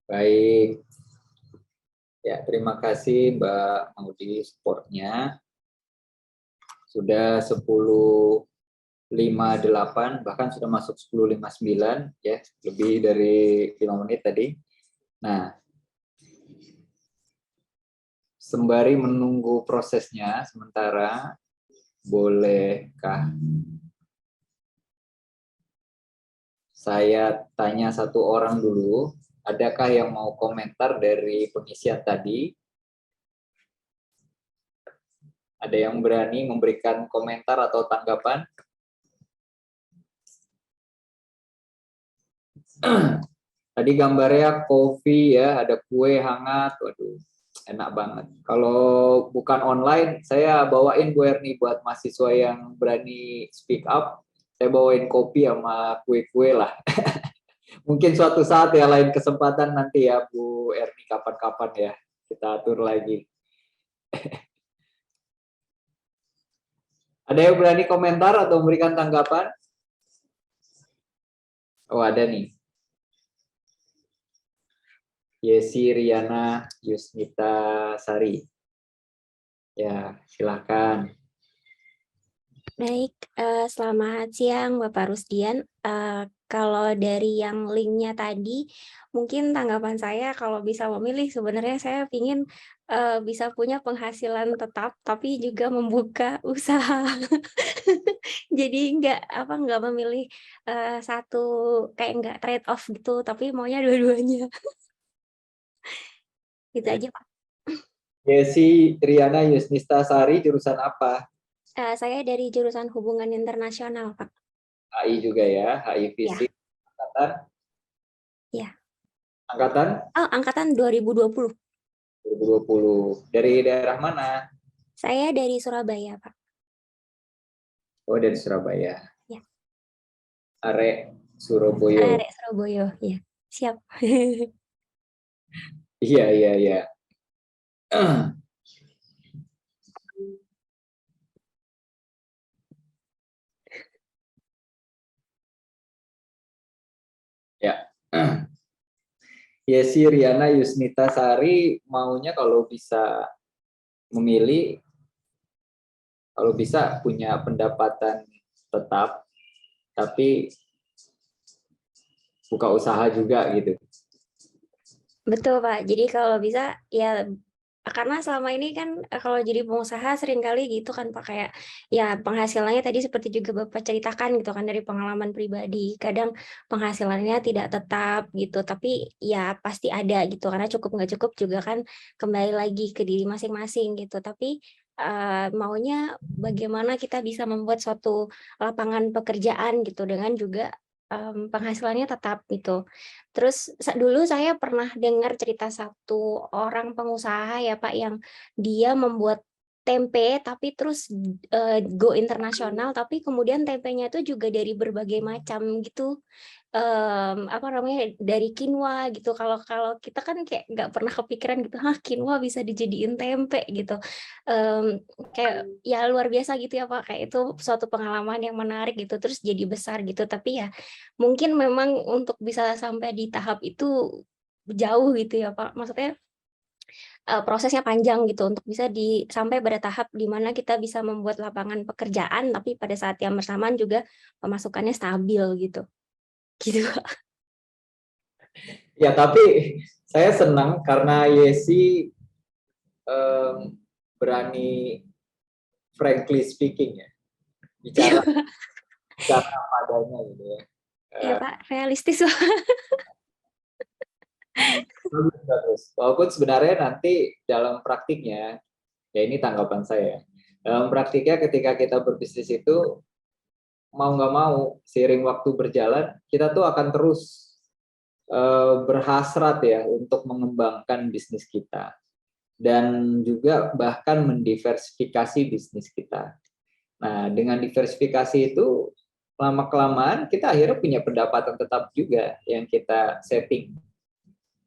Baik. Ya, terima kasih Mbak Maudi supportnya. Sudah 10.58, bahkan sudah masuk 10.59 ya, lebih dari 5 menit tadi. Nah, sembari menunggu prosesnya sementara, bolehkah saya tanya satu orang dulu, adakah yang mau komentar dari pengisian tadi? Ada yang berani memberikan komentar atau tanggapan? Tadi gambarnya kopi ya, ada kue hangat, waduh, enak banget. Kalau bukan online, saya bawain Bu Erni buat mahasiswa yang berani speak up, saya bawain kopi sama kue-kue lah. Mungkin suatu saat ya, lain kesempatan nanti ya Bu Erni, kapan-kapan ya, kita atur lagi. Ada yang berani komentar atau memberikan tanggapan? Oh, ada nih. Yesi Riana Yusnita Sari. Ya, silakan. Baik, selamat siang Bapak Rusdian. Kalau dari yang linknya tadi, mungkin tanggapan saya kalau bisa memilih, sebenarnya saya ingin bisa punya penghasilan tetap, tapi juga membuka usaha. Jadi nggak memilih satu, kayak nggak trade off gitu, tapi maunya dua-duanya. Gitu aja Pak. Yesi Riana Yusnita Sari, jurusan apa? Saya dari jurusan hubungan internasional Pak. HI juga ya, HI Fisik. Angkatan? Ya. Angkatan? Oh, angkatan 2020. 2020. Dari daerah mana? Saya dari Surabaya, Pak. Oh, dari Surabaya. Ya. Arek Surabaya. Arek Surabaya, ya. Siap. Iya, iya, iya. Ya. Yesi Riana Yusnita Sari maunya kalau bisa memilih, kalau bisa punya pendapatan tetap, tapi buka usaha juga gitu. Betul, Pak. Jadi kalau bisa ya karena selama ini kan kalau jadi pengusaha seringkali gitu kan Pak, kayak ya penghasilannya tadi seperti juga Bapak ceritakan gitu kan dari pengalaman pribadi. Kadang penghasilannya tidak tetap gitu, tapi ya pasti ada gitu karena cukup nggak cukup juga kan kembali lagi ke diri masing-masing gitu. Tapi maunya bagaimana kita bisa membuat suatu lapangan pekerjaan gitu dengan juga penghasilannya tetap gitu. Terus dulu saya pernah dengar cerita satu orang pengusaha ya Pak yang dia membuat tempe tapi terus go internasional tapi kemudian tempenya itu juga dari berbagai macam gitu. Apa namanya dari quinoa gitu. Kalau kalau kita kan kayak nggak pernah kepikiran gitu, hah quinoa bisa dijadiin tempe gitu. Kayak ya luar biasa gitu ya Pak. Kayak itu suatu pengalaman yang menarik gitu. Terus jadi besar gitu. Tapi ya mungkin memang untuk bisa sampai di tahap itu jauh gitu ya Pak. Maksudnya prosesnya panjang gitu untuk bisa sampai pada tahap di mana kita bisa membuat lapangan pekerjaan tapi pada saat yang bersamaan juga pemasukannya stabil gitu. Gitu. Ya, tapi saya senang karena Yesi berani frankly speaking ya, bicara apa adanya gitu ya. Iya Pak, realistis Pak. Bagus. Walaupun sebenarnya nanti dalam praktiknya, ya ini tanggapan saya. Dalam praktiknya ketika kita berbisnis itu, mau nggak mau, seiring waktu berjalan, kita tuh akan terus berhasrat ya untuk mengembangkan bisnis kita. Dan juga bahkan mendiversifikasi bisnis kita. Nah, dengan diversifikasi itu, lama-kelamaan kita akhirnya punya pendapatan tetap juga yang kita setting.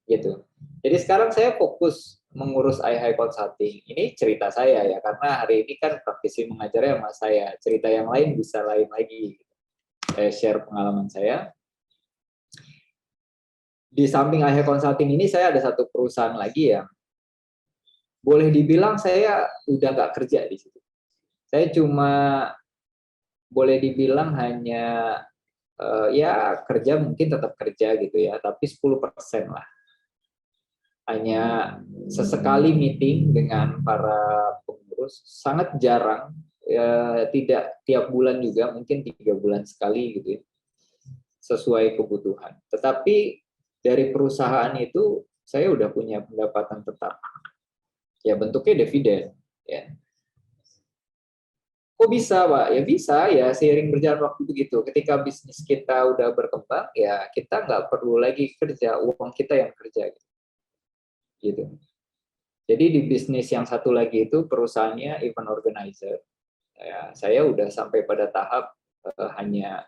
Gitu. Jadi sekarang saya fokus mengurus iHigh Consulting. Ini cerita saya ya, karena hari ini kan praktisi mengajarnya sama saya. Cerita yang lain bisa lain lagi. Saya share pengalaman saya. Di samping iHigh Consulting ini saya ada satu perusahaan lagi yang boleh dibilang saya udah nggak kerja di situ. Saya cuma boleh dibilang hanya ya kerja mungkin tetap kerja gitu ya, tapi 10% lah. Hanya sesekali meeting dengan para pengurus, sangat jarang, ya, tidak tiap bulan juga, mungkin 3 bulan sekali gitu ya, sesuai kebutuhan. Tetapi dari perusahaan itu saya udah punya pendapatan tetap, ya bentuknya dividen. Ya. Kok bisa Pak? Ya bisa ya, seiring berjalan waktu begitu. Ketika bisnis kita udah berkembang, ya kita nggak perlu lagi kerja, uang kita yang kerja. Gitu. Jadi di bisnis yang satu lagi itu perusahaannya event organizer. Ya, saya udah sampai pada tahap hanya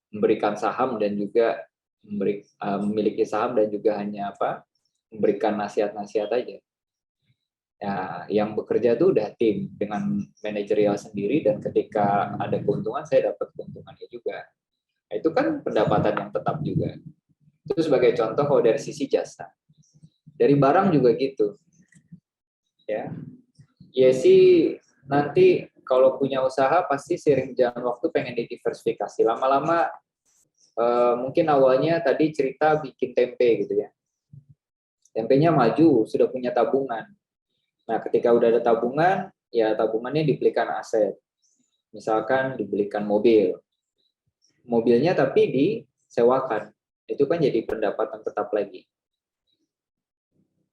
memberikan saham dan juga memiliki saham dan juga hanya memberikan nasihat-nasihat aja. Ya, yang bekerja itu udah tim dengan manajerial sendiri dan ketika ada keuntungan saya dapat keuntungannya juga. Nah, itu kan pendapatan yang tetap juga. Itu sebagai contoh kalau dari sisi jasa. Dari barang juga gitu. Ya. Yesi nanti kalau punya usaha pasti seiring jalan waktu pengen didiversifikasi. Lama-lama mungkin awalnya tadi cerita bikin tempe gitu ya. Tempenya maju, sudah punya tabungan. Nah, ketika udah ada tabungan, ya tabungannya dibelikan aset. Misalkan dibelikan mobil. Mobilnya tapi disewakan. Itu kan jadi pendapatan tetap lagi.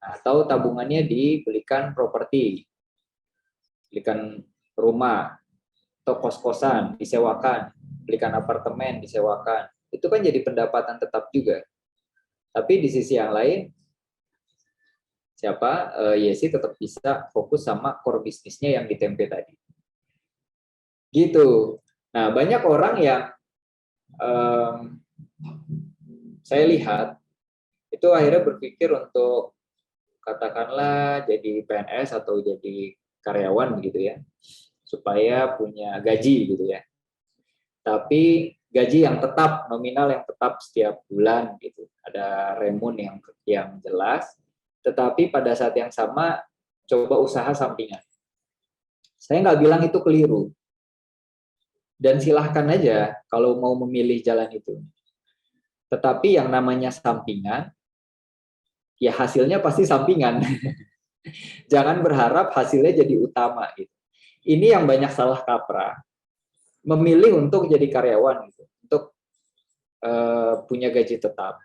Atau tabungannya dibelikan properti, belikan rumah, atau kos-kosan, disewakan, belikan apartemen, disewakan. Itu kan jadi pendapatan tetap juga. Tapi di sisi yang lain, Yesi tetap bisa fokus sama core bisnisnya yang di tempe tadi. Gitu. Nah, banyak orang yang saya lihat, itu akhirnya berpikir untuk katakanlah jadi PNS atau jadi karyawan gitu ya, supaya punya gaji gitu ya. Tapi gaji yang tetap, nominal yang tetap setiap bulan gitu. Ada remun yang jelas, tetapi pada saat yang sama coba usaha sampingan. Saya nggak bilang itu keliru. Dan silahkan aja kalau mau memilih jalan itu. Tetapi yang namanya sampingan, ya hasilnya pasti sampingan. Jangan berharap hasilnya jadi utama gitu. Ini yang banyak salah kaprah. Memilih untuk jadi karyawan gitu, untuk punya gaji tetap.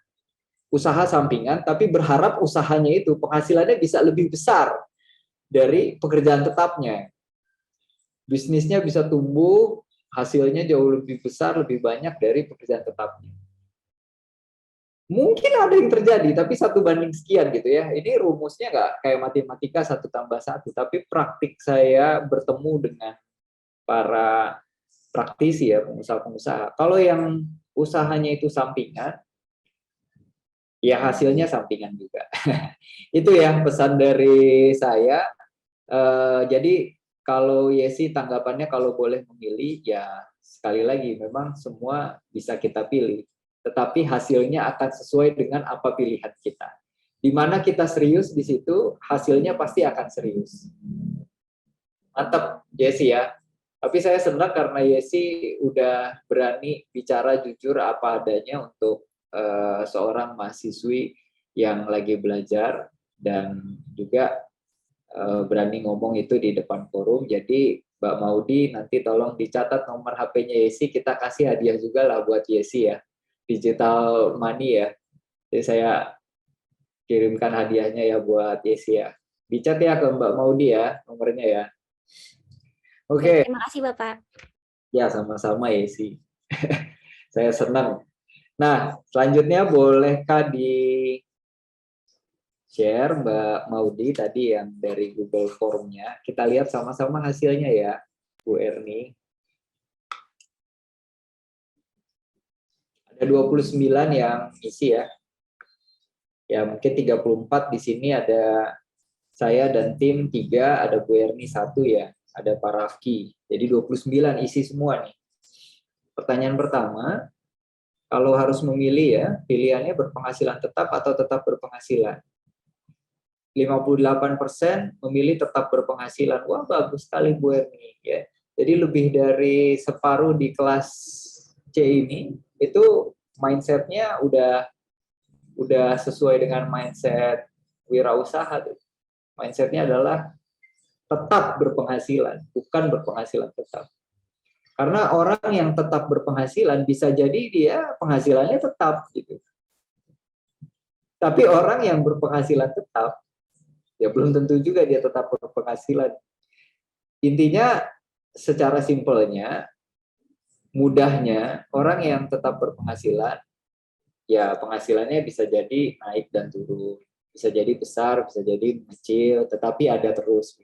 Usaha sampingan tapi berharap usahanya itu penghasilannya bisa lebih besar dari pekerjaan tetapnya. Bisnisnya bisa tumbuh, hasilnya jauh lebih besar, lebih banyak dari pekerjaan tetapnya. Mungkin ada yang terjadi, tapi 1:sekian gitu ya. Ini rumusnya nggak kayak matematika 1+1, tapi praktik saya bertemu dengan para praktisi ya, pengusaha-pengusaha. Kalau yang usahanya itu sampingan, ya hasilnya sampingan juga. Itu ya pesan dari saya. Jadi kalau Yesi tanggapannya kalau boleh memilih, ya sekali lagi memang semua bisa kita pilih. Tetapi hasilnya akan sesuai dengan apa pilihan kita. Di mana kita serius di situ, hasilnya pasti akan serius. Mantap, Yesi ya. Tapi saya senang karena Yesi udah berani bicara jujur apa adanya untuk seorang mahasiswi yang lagi belajar dan juga berani ngomong itu di depan forum. Jadi Mbak Maudi nanti tolong dicatat nomor HP-nya Yesi, kita kasih hadiah juga lah buat Yesi ya. Digital money ya. Jadi saya kirimkan hadiahnya ya buat Yesi ya. Dicat ya ke Mbak Maudi ya nomornya ya. Oke. Terima kasih Bapak. Ya sama-sama Yesi. Saya senang. Nah selanjutnya bolehkah di share Mbak Maudi tadi yang dari Google Form-nya. Kita lihat sama-sama hasilnya ya, Bu Erni. Ada 29 yang isi ya. Ya mungkin 34 di sini ada saya dan tim 3, ada Bu Erni 1 ya, ada Pak Rafki. Jadi 29 isi semua nih. Pertanyaan pertama, kalau harus memilih ya, pilihannya berpenghasilan tetap atau tetap berpenghasilan? 58% memilih tetap berpenghasilan. Wah, bagus sekali Bu Erni ya. Jadi lebih dari separuh di kelas C ini itu mindsetnya udah sesuai dengan mindset wirausaha tuh. Mindsetnya adalah tetap berpenghasilan, bukan berpenghasilan tetap. Karena orang yang tetap berpenghasilan bisa jadi dia penghasilannya tetap gitu. Tapi orang yang berpenghasilan tetap ya belum tentu juga dia tetap berpenghasilan. Intinya secara simpelnya, mudahnya orang yang tetap berpenghasilan, ya penghasilannya bisa jadi naik dan turun. Bisa jadi besar, bisa jadi kecil, tetapi ada terus.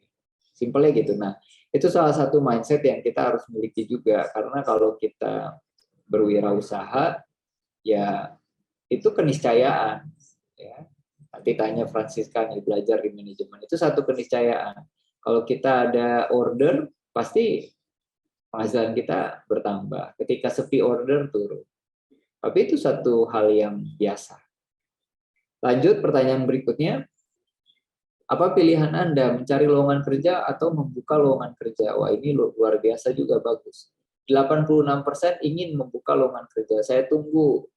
Simpelnya gitu. Nah, itu salah satu mindset yang kita harus miliki juga. Karena kalau kita berwirausaha, ya itu keniscayaan. Ya. Nanti tanya Francisca nih, belajar di manajemen, itu satu keniscayaan. Kalau kita ada order, pasti penghasilan kita bertambah. Ketika sepi order, turun. Tapi itu satu hal yang biasa. Lanjut pertanyaan berikutnya. Apa pilihan Anda, mencari lowongan kerja atau membuka lowongan kerja? Wah, ini luar biasa juga bagus. 86% ingin membuka lowongan kerja. Saya tunggu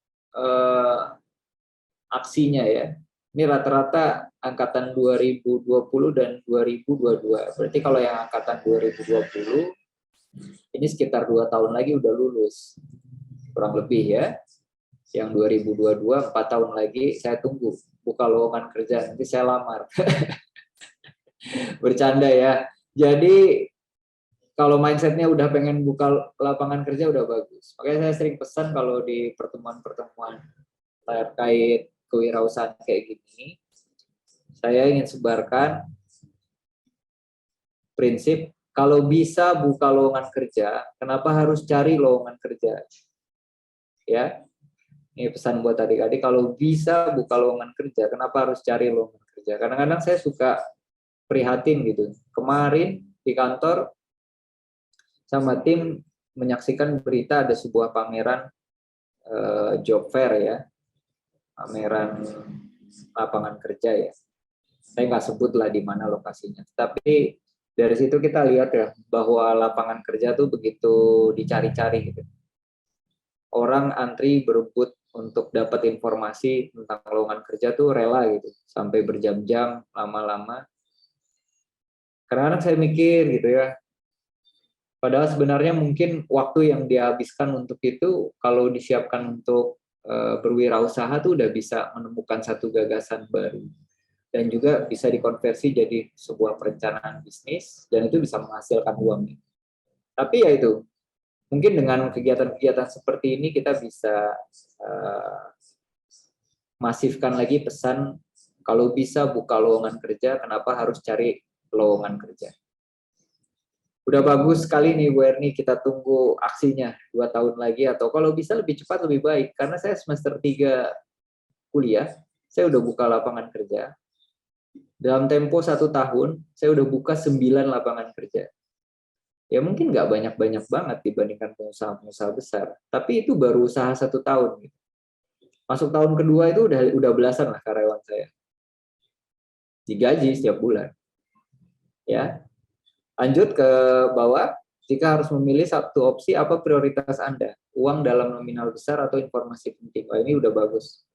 aksinya ya. Ini rata-rata angkatan 2020 dan 2022. Berarti kalau yang angkatan 2020, ini sekitar 2 tahun lagi udah lulus. Kurang lebih ya. Yang 2022, 4 tahun lagi saya tunggu. Buka lowongan kerja, nanti saya lamar. Bercanda ya. Jadi, kalau mindsetnya udah pengen buka lapangan kerja udah bagus. Makanya saya sering pesan kalau di pertemuan-pertemuan terkait kewirausahaan kayak gini, saya ingin sebarkan prinsip kalau bisa buka lowongan kerja, kenapa harus cari lowongan kerja? Ya, ini pesan buat adik-adik, kalau bisa buka lowongan kerja, kenapa harus cari lowongan kerja? Kadang-kadang saya suka prihatin gitu. Kemarin di kantor sama tim menyaksikan berita ada sebuah pameran job fair ya, pameran lapangan kerja ya. Saya nggak sebut lah di mana lokasinya. Tapi dari situ kita lihat ya bahwa lapangan kerja tuh begitu dicari-cari gitu. Orang antri berebut untuk dapat informasi tentang lowongan kerja tuh rela gitu, sampai berjam-jam lama-lama. Kadang-kadang saya mikir gitu ya, padahal sebenarnya mungkin waktu yang dihabiskan untuk itu kalau disiapkan untuk berwirausaha tuh udah bisa menemukan satu gagasan baru dan juga bisa dikonversi jadi sebuah perencanaan bisnis dan itu bisa menghasilkan uang. Tapi ya itu, mungkin dengan kegiatan-kegiatan seperti ini kita bisa masifkan lagi pesan kalau bisa buka lowongan kerja, kenapa harus cari lowongan kerja. Udah bagus sekali nih Bu Erni, kita tunggu aksinya 2 tahun lagi atau kalau bisa lebih cepat lebih baik. Karena saya semester 3 kuliah, saya udah buka lapangan kerja. Dalam tempo 1 tahun, saya udah buka 9 lapangan kerja. Ya mungkin nggak banyak-banyak banget dibandingkan pengusaha-pengusaha besar. Tapi itu baru usaha 1 tahun. Masuk tahun kedua itu udah belasan lah karyawan saya. Digaji setiap bulan. Ya. Lanjut ke bawah, jika harus memilih satu opsi, apa prioritas Anda? Uang dalam nominal besar atau informasi penting? Wah, ini udah bagus.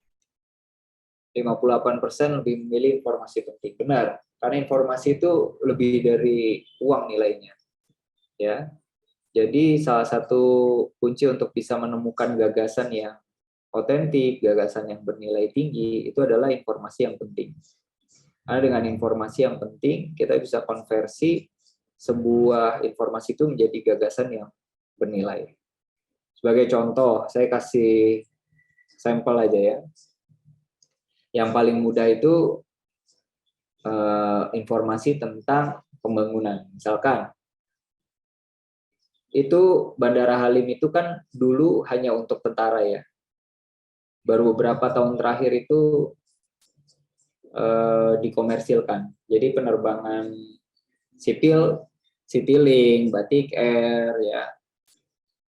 58% lebih memilih informasi penting. Benar, karena informasi itu lebih dari uang nilainya. Ya. Jadi salah satu kunci untuk bisa menemukan gagasan yang otentik, gagasan yang bernilai tinggi, itu adalah informasi yang penting. Karena dengan informasi yang penting, kita bisa konversi sebuah informasi itu menjadi gagasan yang bernilai. Sebagai contoh, saya kasih sampel aja ya. Yang paling mudah itu informasi tentang pembangunan. Misalkan, itu Bandara Halim itu kan dulu hanya untuk tentara ya. Baru beberapa tahun terakhir itu dikomersilkan. Jadi penerbangan sipil, Citylink, Batik Air, ya,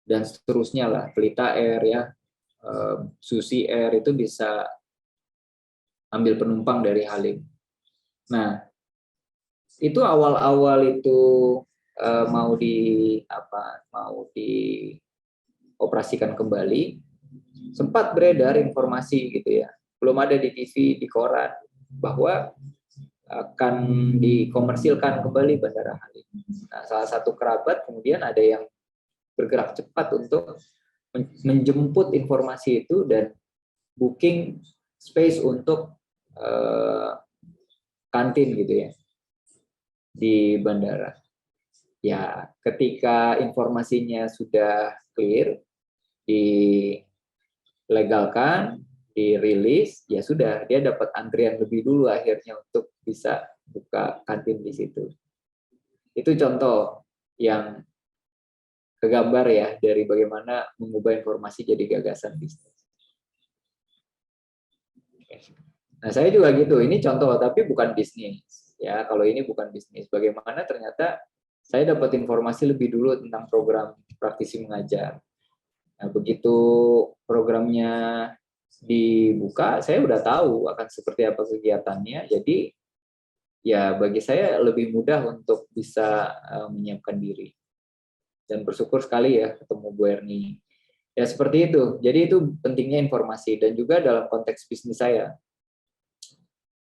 dan seterusnya lah, Pelita Air, ya, Susi Air itu bisa ambil penumpang dari Halim. Nah, itu awal-awal itu mau dioperasikan kembali, sempat beredar informasi gitu ya, belum ada di TV, di koran, bahwa akan dikomersilkan kembali Bandara Halim. Nah, salah satu kerabat kemudian ada yang bergerak cepat untuk menjemput informasi itu dan booking space untuk kantin gitu ya di bandara. Ya, ketika informasinya sudah clear, dilegalkan, dirilis, ya sudah, dia dapat antrian lebih dulu akhirnya untuk bisa buka kantin di situ. Itu contoh yang kegambar ya dari bagaimana mengubah informasi jadi gagasan bisnis. Nah, saya juga gitu, ini contoh tapi bukan bisnis. Ya, kalau ini bukan bisnis, bagaimana ternyata saya dapat informasi lebih dulu tentang program praktisi mengajar. Nah, begitu programnya dibuka, saya udah tahu akan seperti apa kegiatannya. Jadi ya bagi saya lebih mudah untuk bisa menyiapkan diri. Dan bersyukur sekali ya ketemu Bu Erni. Ya seperti itu. Jadi itu pentingnya informasi dan juga dalam konteks bisnis saya.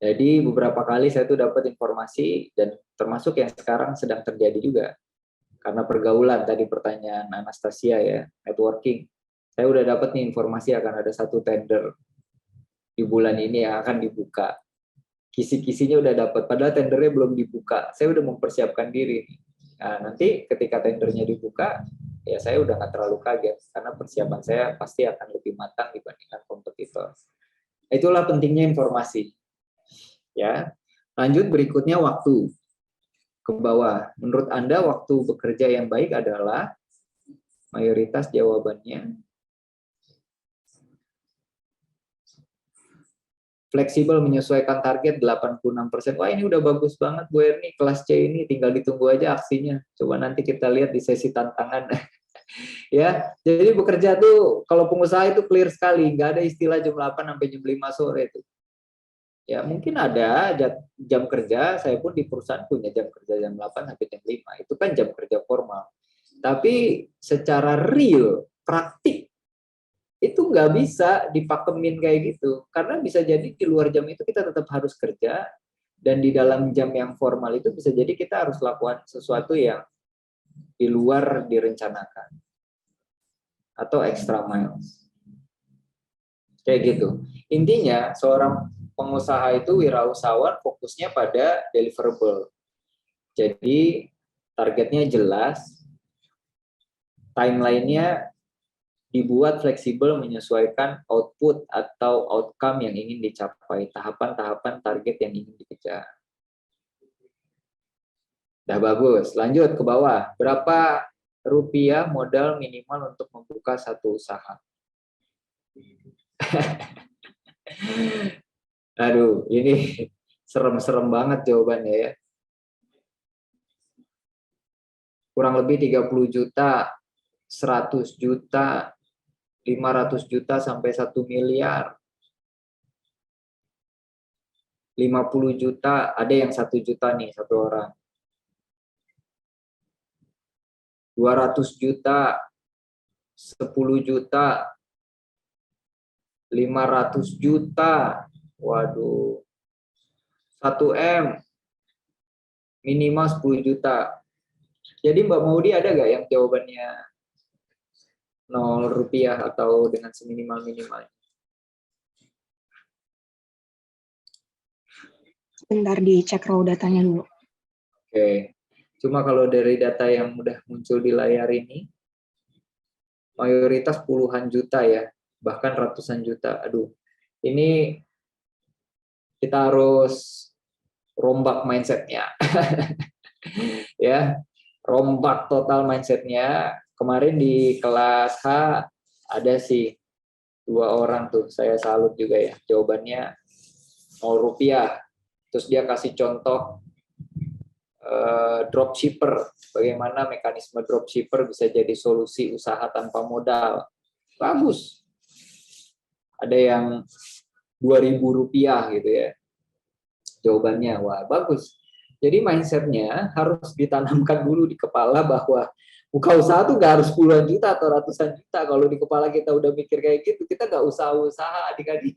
Jadi beberapa kali saya tuh dapat informasi dan termasuk yang sekarang sedang terjadi juga. Karena pergaulan tadi pertanyaan Anastasia ya, networking. Saya udah dapat nih informasi akan ada satu tender di bulan ini yang akan dibuka. Kisi-kisinya udah dapat, padahal tendernya belum dibuka. Saya udah mempersiapkan diri. Nah, nanti ketika tendernya dibuka, ya saya udah nggak terlalu kaget karena persiapan saya pasti akan lebih matang dibandingkan kompetitor. Itulah pentingnya informasi. Ya, lanjut berikutnya waktu. Ke bawah. Menurut Anda waktu bekerja yang baik adalah mayoritas jawabannya fleksibel menyesuaikan target 86%. Wah, ini udah bagus banget Bu Erni, kelas C ini tinggal ditunggu aja aksinya. Coba nanti kita lihat di sesi tantangan. Ya, jadi bekerja tuh kalau pengusaha itu clear sekali, nggak ada istilah jam 8 sampai jam 5 sore itu. Ya, mungkin ada jam kerja, saya pun di perusahaan punya jam kerja jam 8 sampai jam 5. Itu kan jam kerja formal. Tapi secara real, praktik, itu nggak bisa dipakemin kayak gitu. Karena bisa jadi di luar jam itu kita tetap harus kerja, Dan di dalam jam yang formal itu bisa jadi kita harus lakukan sesuatu yang di luar direncanakan. Atau extra miles. Kayak gitu. Intinya, seorang pengusaha itu wirausahawan fokusnya pada deliverable. Jadi, targetnya jelas, timeline-nya dibuat fleksibel menyesuaikan output atau outcome yang ingin dicapai, tahapan-tahapan target yang ingin dikejar. Udah bagus, lanjut ke bawah. Berapa rupiah modal minimal untuk membuka satu usaha? Aduh, ini serem-serem banget jawabannya ya. Kurang lebih 30 juta, 100 juta, 500 juta sampai 1 miliar. 50 juta, ada yang 1 juta nih satu orang. 200 juta, 10 juta, 500 juta, waduh, 1 M, minimal 10 juta. Jadi Mbak Maudi ada nggak yang jawabannya 0 rupiah atau dengan seminimal-minimal? Bentar dicek raw datanya dulu. Oke, cuma kalau dari data yang udah muncul di layar ini, mayoritas puluhan juta ya, bahkan ratusan juta. Aduh, ini kita harus rombak mindsetnya. Ya, rombak total mindsetnya. Kemarin di kelas H ada sih 2 orang tuh, saya salut juga ya, jawabannya 0 rupiah. Terus dia kasih contoh dropshipper, bagaimana mekanisme dropshipper bisa jadi solusi usaha tanpa modal. Bagus. Ada yang 2.000 rupiah gitu ya. Jawabannya, wah bagus. Jadi mindsetnya harus ditanamkan dulu di kepala bahwa buka usaha tuh nggak harus puluhan juta atau ratusan juta. Kalau di kepala kita udah mikir kayak gitu, kita nggak usah usaha adik-adik.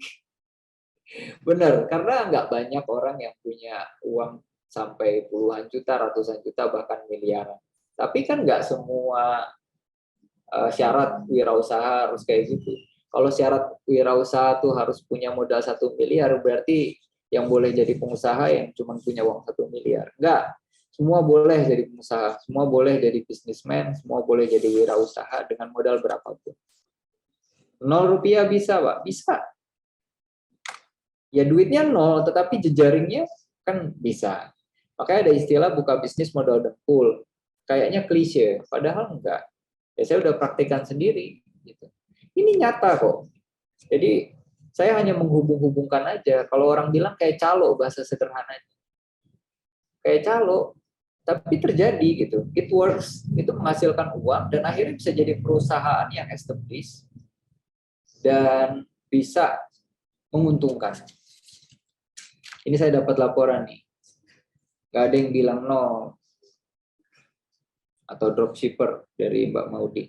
Bener, karena nggak banyak orang yang punya uang sampai puluhan juta, ratusan juta, bahkan miliaran. Tapi kan nggak semua syarat wirausaha harus kayak gitu. Kalau syarat wirausaha tuh harus punya modal 1 miliar, berarti yang boleh jadi pengusaha yang cuma punya uang 1 miliar. Enggak, semua boleh jadi pengusaha, semua boleh jadi bisnismen, semua boleh jadi wirausaha dengan modal berapapun. 0 rupiah bisa, Pak? Bisa. Ya duitnya 0, tetapi jejaringnya kan bisa. Makanya ada istilah buka bisnis modal dengkul. Kayaknya klise, padahal enggak. Ya saya udah praktekkan sendiri. Gitu. Ini nyata kok. Jadi saya hanya menghubung-hubungkan aja. Kalau orang bilang kayak calo bahasa sederhananya. Kayak calo, tapi terjadi gitu. It works, itu menghasilkan uang dan akhirnya bisa jadi perusahaan yang established dan bisa menguntungkan. Ini saya dapat laporan nih. Gak ada yang bilang no. Atau dropshipper dari Mbak Maudi.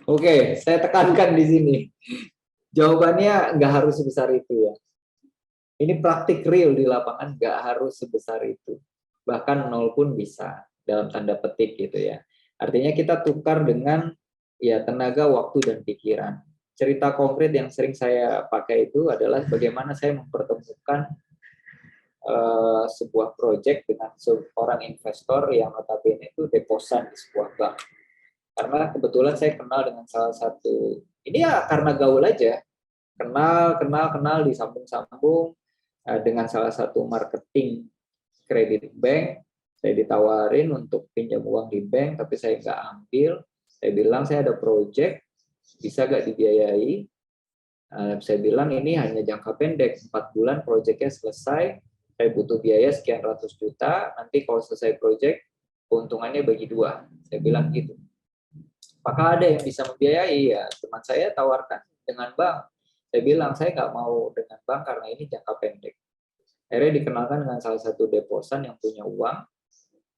Oke, saya tekankan di sini. Jawabannya nggak harus sebesar itu ya. Ini praktik real di lapangan, nggak harus sebesar itu. Bahkan 0 pun bisa, dalam tanda petik gitu ya. Artinya kita tukar dengan ya tenaga, waktu, dan pikiran. Cerita konkret yang sering saya pakai itu adalah bagaimana saya mempertemukan sebuah proyek dengan seorang investor yang notabene itu deposan di sebuah bank. Karena kebetulan saya kenal dengan salah satu, ini ya karena gaul aja, kenal, disambung-sambung dengan salah satu marketing kredit bank. Saya ditawarin untuk pinjam uang di bank, tapi saya nggak ambil. Saya bilang saya ada proyek, bisa nggak dibiayai? Saya bilang ini hanya jangka pendek, 4 bulan proyeknya selesai, saya butuh biaya sekian ratus juta, nanti kalau selesai proyek, keuntungannya bagi 2. Saya bilang gitu. Apakah ada yang bisa membiayai? Ya, teman saya tawarkan dengan bank. Saya bilang, saya nggak mau dengan bank karena ini jangka pendek. Akhirnya dikenalkan dengan salah satu deposan yang punya uang,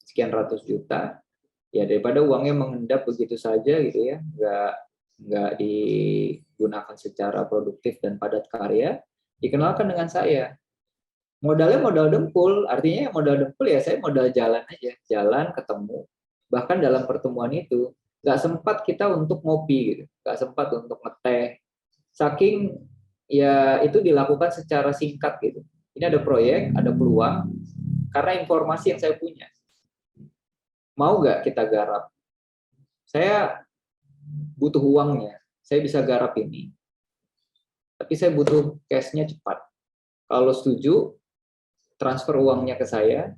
sekian ratus juta. Ya, daripada uangnya mengendap begitu saja gitu ya, nggak digunakan secara produktif dan padat karya, dikenalkan dengan saya. Modalnya modal dempul, artinya modal dempul ya saya modal jalan aja, jalan ketemu. Bahkan dalam pertemuan itu nggak sempat kita untuk ngopi gitu, nggak sempat untuk ngeteh. Saking ya itu dilakukan secara singkat gitu. Ini ada proyek, ada peluang, karena informasi yang saya punya. Mau nggak kita garap? Saya butuh uangnya, saya bisa garap ini. Tapi saya butuh cash-nya cepat. Kalau setuju, transfer uangnya ke saya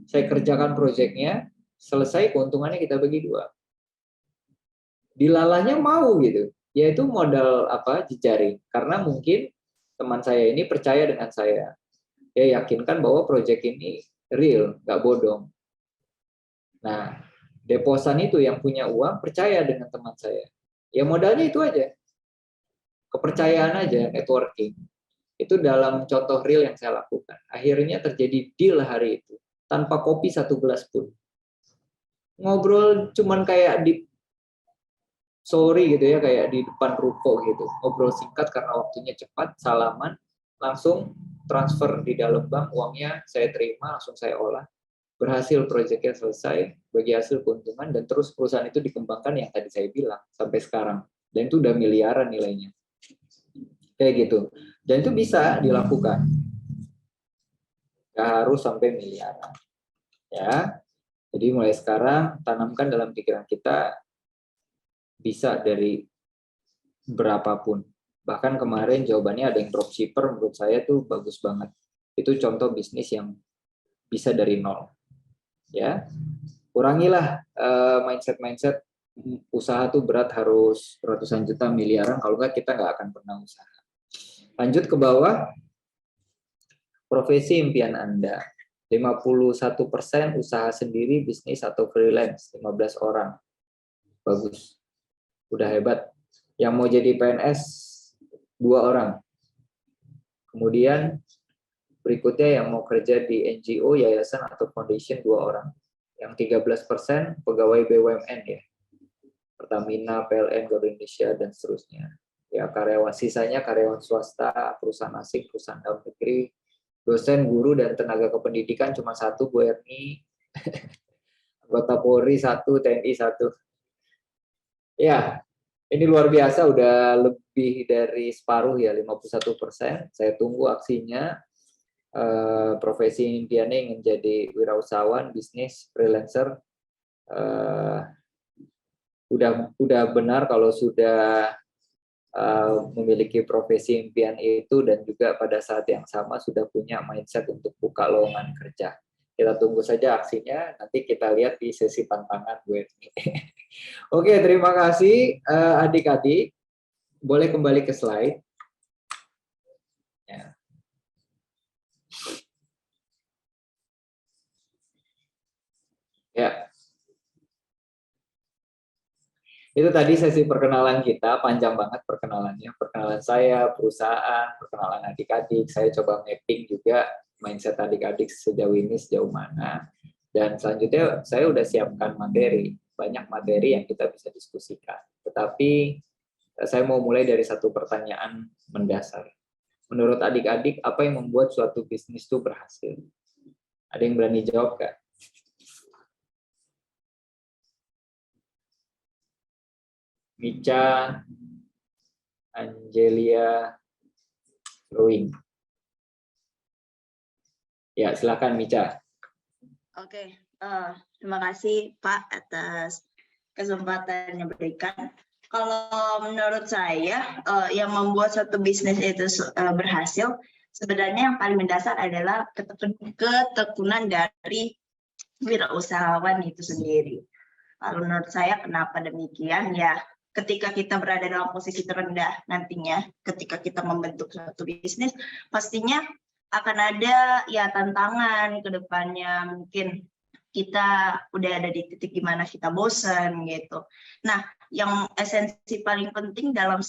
kerjakan proyeknya, selesai keuntungannya kita bagi 2. Dilalahnya mau gitu, yaitu modal jejaring. Karena mungkin teman saya ini percaya dengan saya. Dia yakinkan bahwa proyek ini real, nggak bodong. Nah, deposan itu yang punya uang percaya dengan teman saya. Ya modalnya itu aja. Kepercayaan aja, networking. Itu dalam contoh real yang saya lakukan. Akhirnya terjadi deal hari itu. Tanpa kopi 1 gelas pun. Ngobrol cuman kayak di sorry gitu ya, kayak di depan ruko gitu. Ngobrol singkat karena waktunya cepat, salaman, langsung transfer di dalam bank, uangnya saya terima, langsung saya olah. Berhasil proyeknya selesai, bagi hasil keuntungan, dan terus perusahaan itu dikembangkan yang tadi saya bilang, sampai sekarang. Dan itu udah miliaran nilainya. Kayak gitu. Dan itu bisa dilakukan. Nggak harus sampai miliaran. Ya. Jadi mulai sekarang tanamkan dalam pikiran kita bisa dari berapapun. Bahkan kemarin jawabannya ada yang dropshipper, menurut saya tuh bagus banget. Itu contoh bisnis yang bisa dari nol. Ya. Kurangilah mindset usaha tuh berat harus ratusan juta, miliaran, kalau nggak kita nggak akan pernah usaha. Lanjut ke bawah, profesi impian Anda. 51% usaha sendiri, bisnis atau freelance, 15 orang. Bagus. Udah hebat. Yang mau jadi PNS, 2 orang. Kemudian berikutnya yang mau kerja di NGO, yayasan atau foundation, 2 orang. Yang 13% pegawai BUMN ya. Pertamina, PLN, Garuda Indonesia, dan seterusnya. Ya, karyawan sisanya karyawan swasta, perusahaan asing, perusahaan dalam negeri, dosen, guru, dan tenaga kependidikan cuma 1, Bu Erni. Anggota Polri 1, TNI 1. Ya, ini luar biasa, udah lebih dari separuh ya, 51%. Saya tunggu aksinya. Profesi impiannya ingin jadi wirausahawan, bisnis, freelancer. Udah benar kalau sudah memiliki profesi impian itu, dan juga pada saat yang sama sudah punya mindset untuk buka lowongan kerja. Kita tunggu saja aksinya, nanti kita lihat di sesi tantangan gue. Oke, terima kasih adik-adik. Boleh kembali ke slide. Ya. Ya. Itu tadi sesi perkenalan kita, panjang banget perkenalannya. Perkenalan saya, perusahaan, perkenalan adik-adik. Saya coba mapping juga mindset adik-adik sejauh ini, sejauh mana. Dan selanjutnya saya udah siapkan materi. Banyak materi yang kita bisa diskusikan. Tetapi saya mau mulai dari satu pertanyaan mendasar. Menurut adik-adik, apa yang membuat suatu bisnis itu berhasil? Ada yang berani jawab nggak? Mica, Angelia, Rowing. Ya, silakan Mica. Oke, terima kasih Pak atas kesempatan yang diberikan. Kalau menurut saya, yang membuat suatu bisnis itu berhasil, sebenarnya yang paling mendasar adalah ketekunan dari wirausahawan itu sendiri. Kalau menurut saya, kenapa demikian? Ya, ketika kita berada dalam posisi terendah nantinya, ketika kita membentuk suatu bisnis, pastinya akan ada ya tantangan ke depannya. Mungkin kita udah ada di titik gimana kita bosan gitu. Nah, yang esensi paling penting dalam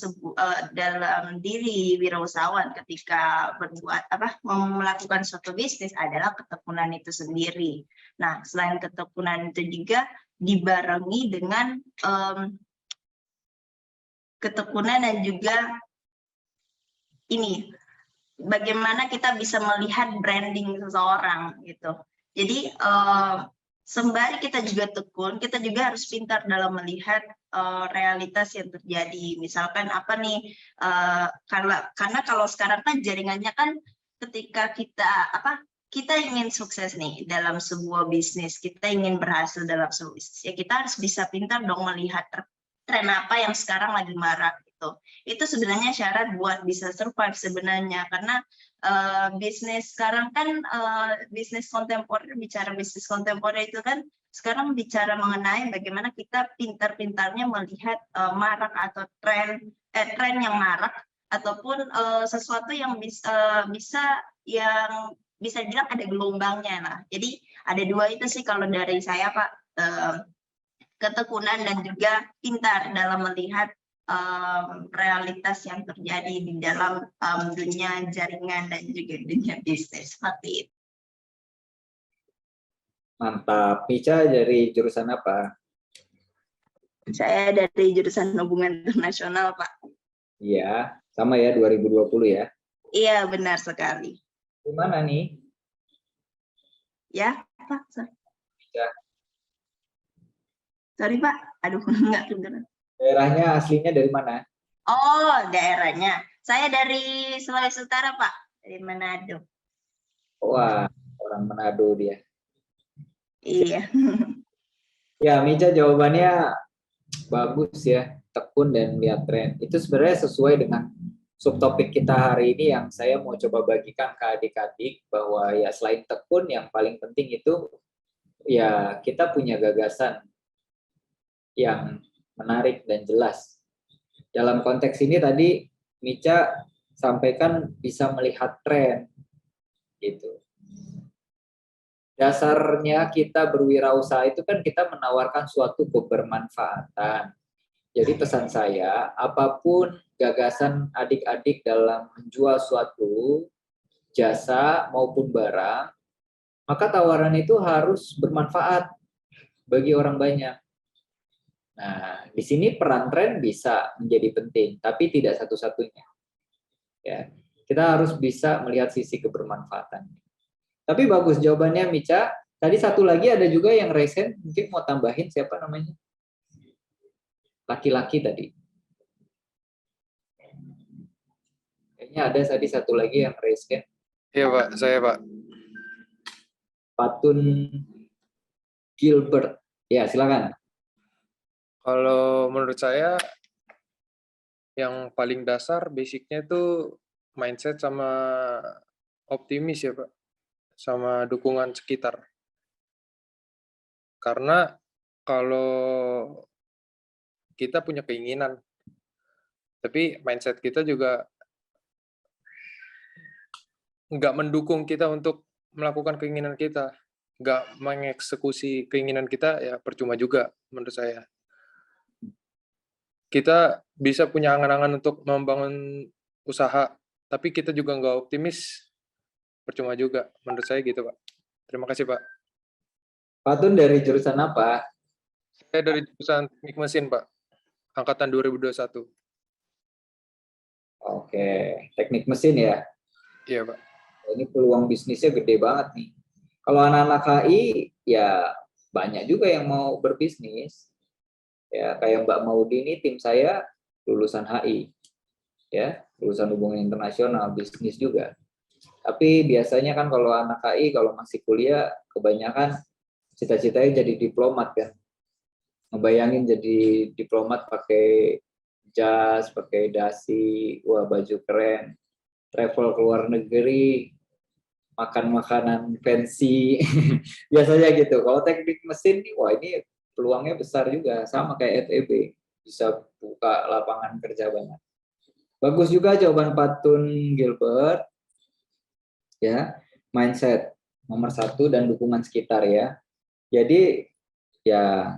diri wirausahawan ketika melakukan suatu bisnis adalah ketekunan itu sendiri. Nah, selain ketekunan itu juga dibarengi dengan ketekunan dan juga bagaimana kita bisa melihat branding seseorang gitu. Jadi sembari kita juga tekun, kita juga harus pintar dalam melihat realitas yang terjadi. Misalkan apa nih, karena kalau sekarang kan jaringannya kan ketika kita ingin sukses nih dalam sebuah bisnis, kita ingin berhasil dalam sebuah bisnis, ya kita harus bisa pintar dong melihat tren apa yang sekarang lagi marak gitu. Itu sebenarnya syarat buat bisa survive sebenarnya, karena bisnis sekarang kan bisnis kontemporer, bicara bisnis kontemporer itu kan sekarang bicara mengenai bagaimana kita pintar-pintarnya melihat marak atau tren yang marak ataupun sesuatu yang bisa bilang ada gelombangnya lah. Jadi ada dua itu sih kalau dari saya Pak, ketekunan dan juga pintar dalam melihat realitas yang terjadi di dalam dunia jaringan dan juga dunia bisnis seperti itu. Mantap. Mica dari jurusan apa? Saya dari jurusan hubungan internasional, Pak. Iya, sama ya 2020 ya. Iya, benar sekali. Di mana nih? Ya, Pak. Ya. Sorry, Pak. Aduh, enggak kedengeran. Daerahnya aslinya dari mana? Oh, daerahnya. Saya dari Sulawesi Utara, Pak. Dari Manado. Wah, orang Manado dia. Iya. Ya, Mica jawabannya bagus ya. Tekun dan lihat tren. Itu sebenarnya sesuai dengan subtopik kita hari ini yang saya mau coba bagikan ke adik-adik, bahwa ya selain tekun, yang paling penting itu ya kita punya gagasan yang menarik dan jelas. Dalam konteks ini tadi Mica sampaikan bisa melihat tren gitu. Dasarnya kita berwirausaha itu kan kita menawarkan suatu kebermanfaatan. Jadi pesan saya, apapun gagasan adik-adik dalam menjual suatu jasa maupun barang, maka tawaran itu harus bermanfaat bagi orang banyak. Nah, di sini peran tren bisa menjadi penting, tapi tidak satu-satunya. Ya, kita harus bisa melihat sisi kebermanfaatan. Tapi bagus jawabannya Mica. Tadi satu lagi ada juga yang resen, mungkin mau tambahin, siapa namanya? Laki-laki tadi. Kayaknya ada tadi satu lagi yang resen. Iya Pak, saya Pak. Patun Gilbert. Ya, silakan. Kalau menurut saya yang paling dasar basicnya itu mindset sama optimis ya Pak, sama dukungan sekitar. Karena kalau kita punya keinginan, tapi mindset kita juga nggak mendukung kita untuk melakukan keinginan kita, nggak mengeksekusi keinginan kita, ya percuma juga menurut saya. Kita bisa punya angan-angan untuk membangun usaha, tapi kita juga nggak optimis, percuma juga. Menurut saya gitu, Pak. Terima kasih, Pak. Patun dari jurusan apa? Saya dari jurusan teknik mesin, Pak. Angkatan 2021. Oke, teknik mesin ya? Iya, Pak. Ini peluang bisnisnya gede banget nih. Kalau anak-anak HI, ya banyak juga yang mau berbisnis. Ya, kayak Mbak Maudi ini, tim saya lulusan HI. Ya, lulusan hubungan internasional, bisnis juga. Tapi biasanya kan kalau anak HI, kalau masih kuliah, kebanyakan cita-citanya jadi diplomat kan. Ngebayangin jadi diplomat pakai jas, pakai dasi, wah baju keren, travel ke luar negeri, makan makanan fancy, biasanya gitu. Kalau teknik mesin, wah ini peluangnya besar juga, sama kayak FEB, bisa buka lapangan kerja banyak. Bagus juga jawaban Patun Gilbert, ya, mindset nomor 1 dan dukungan sekitar ya. Jadi ya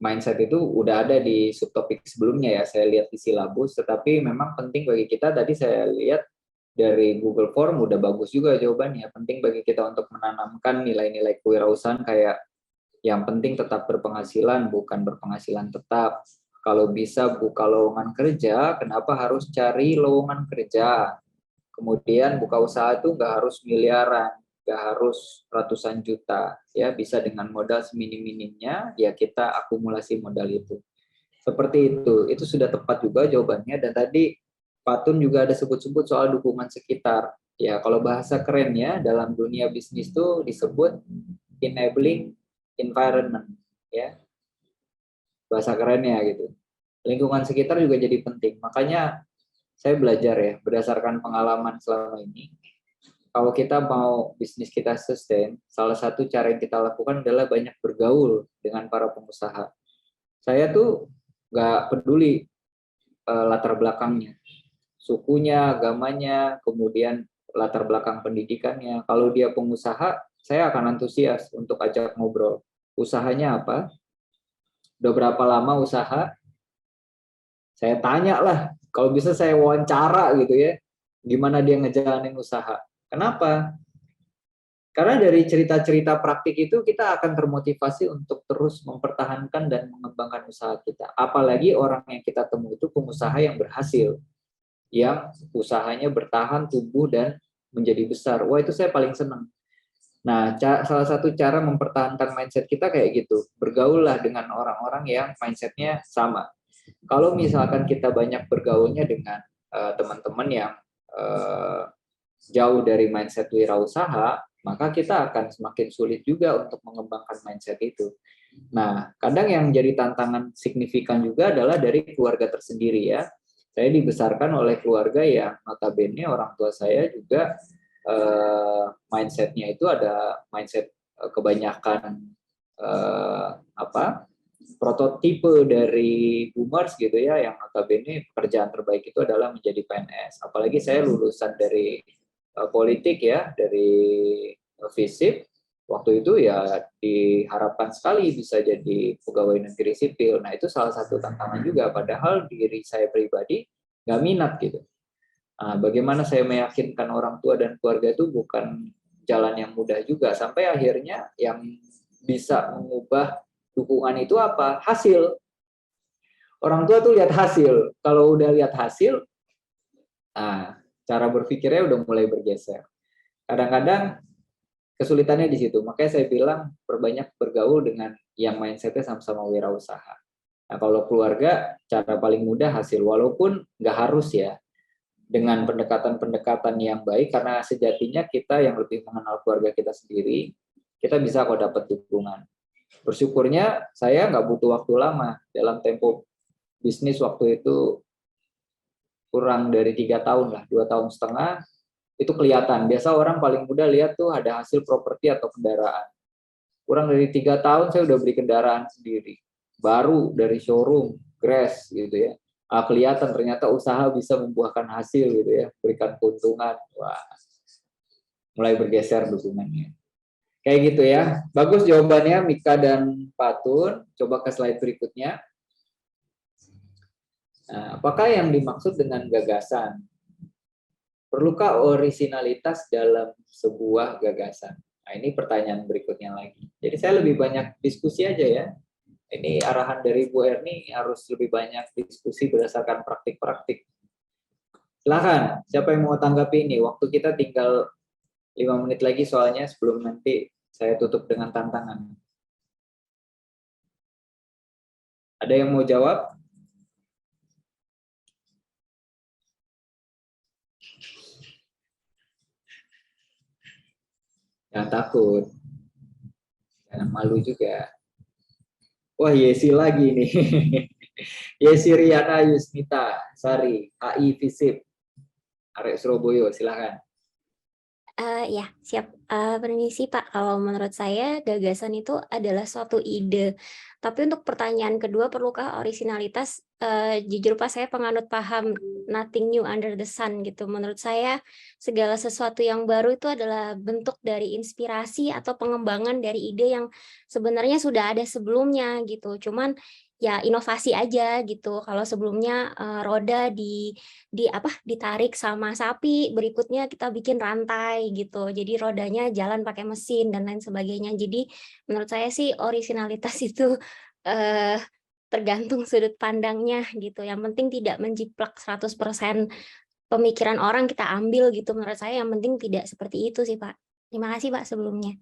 mindset itu udah ada di subtopik sebelumnya ya, saya lihat di silabus, tetapi memang penting bagi kita, tadi saya lihat dari Google Form udah bagus juga jawabannya, penting bagi kita untuk menanamkan nilai-nilai kewirausahaan kayak yang penting tetap berpenghasilan, bukan berpenghasilan tetap. Kalau bisa buka lowongan kerja, kenapa harus cari lowongan kerja? Kemudian buka usaha itu nggak harus miliaran, nggak harus ratusan juta, ya bisa dengan modal seminim-minimnya, ya kita akumulasi modal itu. Seperti itu sudah tepat juga jawabannya. Dan tadi Pak Tun juga ada sebut-sebut soal dukungan sekitar. Ya kalau bahasa kerennya dalam dunia bisnis itu disebut enabling environment, ya bahasa kerennya gitu. Lingkungan sekitar juga jadi penting. Makanya saya belajar ya, berdasarkan pengalaman selama ini, kalau kita mau bisnis kita sustain, salah satu cara yang kita lakukan adalah banyak bergaul dengan para pengusaha. Saya tuh nggak peduli latar belakangnya, sukunya, agamanya, kemudian latar belakang pendidikannya. Kalau dia pengusaha, saya akan antusias untuk ajak ngobrol. Usahanya apa? Udah berapa lama usaha? Saya tanya lah, kalau bisa saya wawancara gitu ya, gimana dia ngejalanin usaha. Kenapa? Karena dari cerita-cerita praktik itu kita akan termotivasi untuk terus mempertahankan dan mengembangkan usaha kita. Apalagi orang yang kita temui itu pengusaha yang berhasil, yang usahanya bertahan, tumbuh, dan menjadi besar. Wah, itu saya paling senang. Nah, salah satu cara mempertahankan mindset kita kayak gitu. Bergaullah dengan orang-orang yang mindsetnya sama. Kalau misalkan kita banyak bergaulnya dengan teman-teman yang jauh dari mindset wirausaha, maka kita akan semakin sulit juga untuk mengembangkan mindset itu. Nah, kadang yang jadi tantangan signifikan juga adalah dari keluarga tersendiri ya. Saya dibesarkan oleh keluarga yang notabene orang tua saya juga mindsetnya itu ada mindset kebanyakan prototipe dari boomers gitu ya, yang notabene pekerjaan terbaik itu adalah menjadi PNS. Apalagi saya lulusan dari politik ya, dari FISIP. Waktu itu ya diharapkan sekali bisa jadi pegawai negeri sipil. Nah itu salah satu tantangan juga, padahal diri saya pribadi nggak minat gitu. Nah, bagaimana saya meyakinkan orang tua dan keluarga itu bukan jalan yang mudah juga, sampai akhirnya yang bisa mengubah dukungan itu apa? Hasil. Orang tua tuh lihat hasil. Kalau udah lihat hasil, nah cara berpikirnya udah mulai bergeser. Kadang-kadang kesulitannya di situ. Makanya saya bilang perbanyak bergaul dengan yang mindsetnya sama-sama wirausaha. Nah kalau keluarga, cara paling mudah hasil. Walaupun nggak harus ya, dengan pendekatan-pendekatan yang baik, karena sejatinya kita yang lebih mengenal keluarga kita sendiri, kita bisa kok dapat dukungan. Bersyukurnya saya nggak butuh waktu lama. Dalam tempo bisnis waktu itu kurang dari 3 tahun lah, 2,5 tahun, itu kelihatan. Biasa orang paling mudah lihat tuh ada hasil properti atau kendaraan. Kurang dari 3 tahun saya udah beli kendaraan sendiri. Baru dari showroom, Grass gitu ya. Kelihatan ternyata usaha bisa membuahkan hasil gitu ya, berikan keuntungan. Wah, mulai bergeser dukungannya. Kayak gitu ya. Bagus jawabannya Mika dan Pak Tun. Coba ke slide berikutnya. Nah, apakah yang dimaksud dengan gagasan? Perlukah orisinalitas dalam sebuah gagasan? Nah, ini pertanyaan berikutnya lagi. Jadi saya lebih banyak diskusi aja ya. Ini arahan dari Bu Erni, harus lebih banyak diskusi berdasarkan praktik-praktik. Silakan, siapa yang mau tanggapi ini? Waktu kita tinggal 5 menit lagi soalnya, sebelum nanti saya tutup dengan tantangan. Ada yang mau jawab? Jangan takut. Jangan malu juga. Wah, Yesi lagi nih. Yesi Riana Yusmita Sari, HI FISIP, Arek Surabaya, silakan. Ya, siap. Permisi Pak, kalau menurut saya gagasan itu adalah suatu ide. Tapi untuk pertanyaan kedua, perlukah orisinalitas? Jujur Pak, saya penganut paham nothing new under the sun gitu. Menurut saya segala sesuatu yang baru itu adalah bentuk dari inspirasi atau pengembangan dari ide yang sebenarnya sudah ada sebelumnya gitu. Cuman ya inovasi aja gitu. Kalau sebelumnya roda ditarik sama sapi, berikutnya kita bikin rantai gitu. Jadi rodanya jalan pakai mesin dan lain sebagainya. Jadi menurut saya sih orisinalitas itu tergantung sudut pandangnya gitu. Yang penting tidak menjiplak 100% pemikiran orang kita ambil gitu. Menurut saya yang penting tidak seperti itu sih Pak. Terima kasih Pak sebelumnya.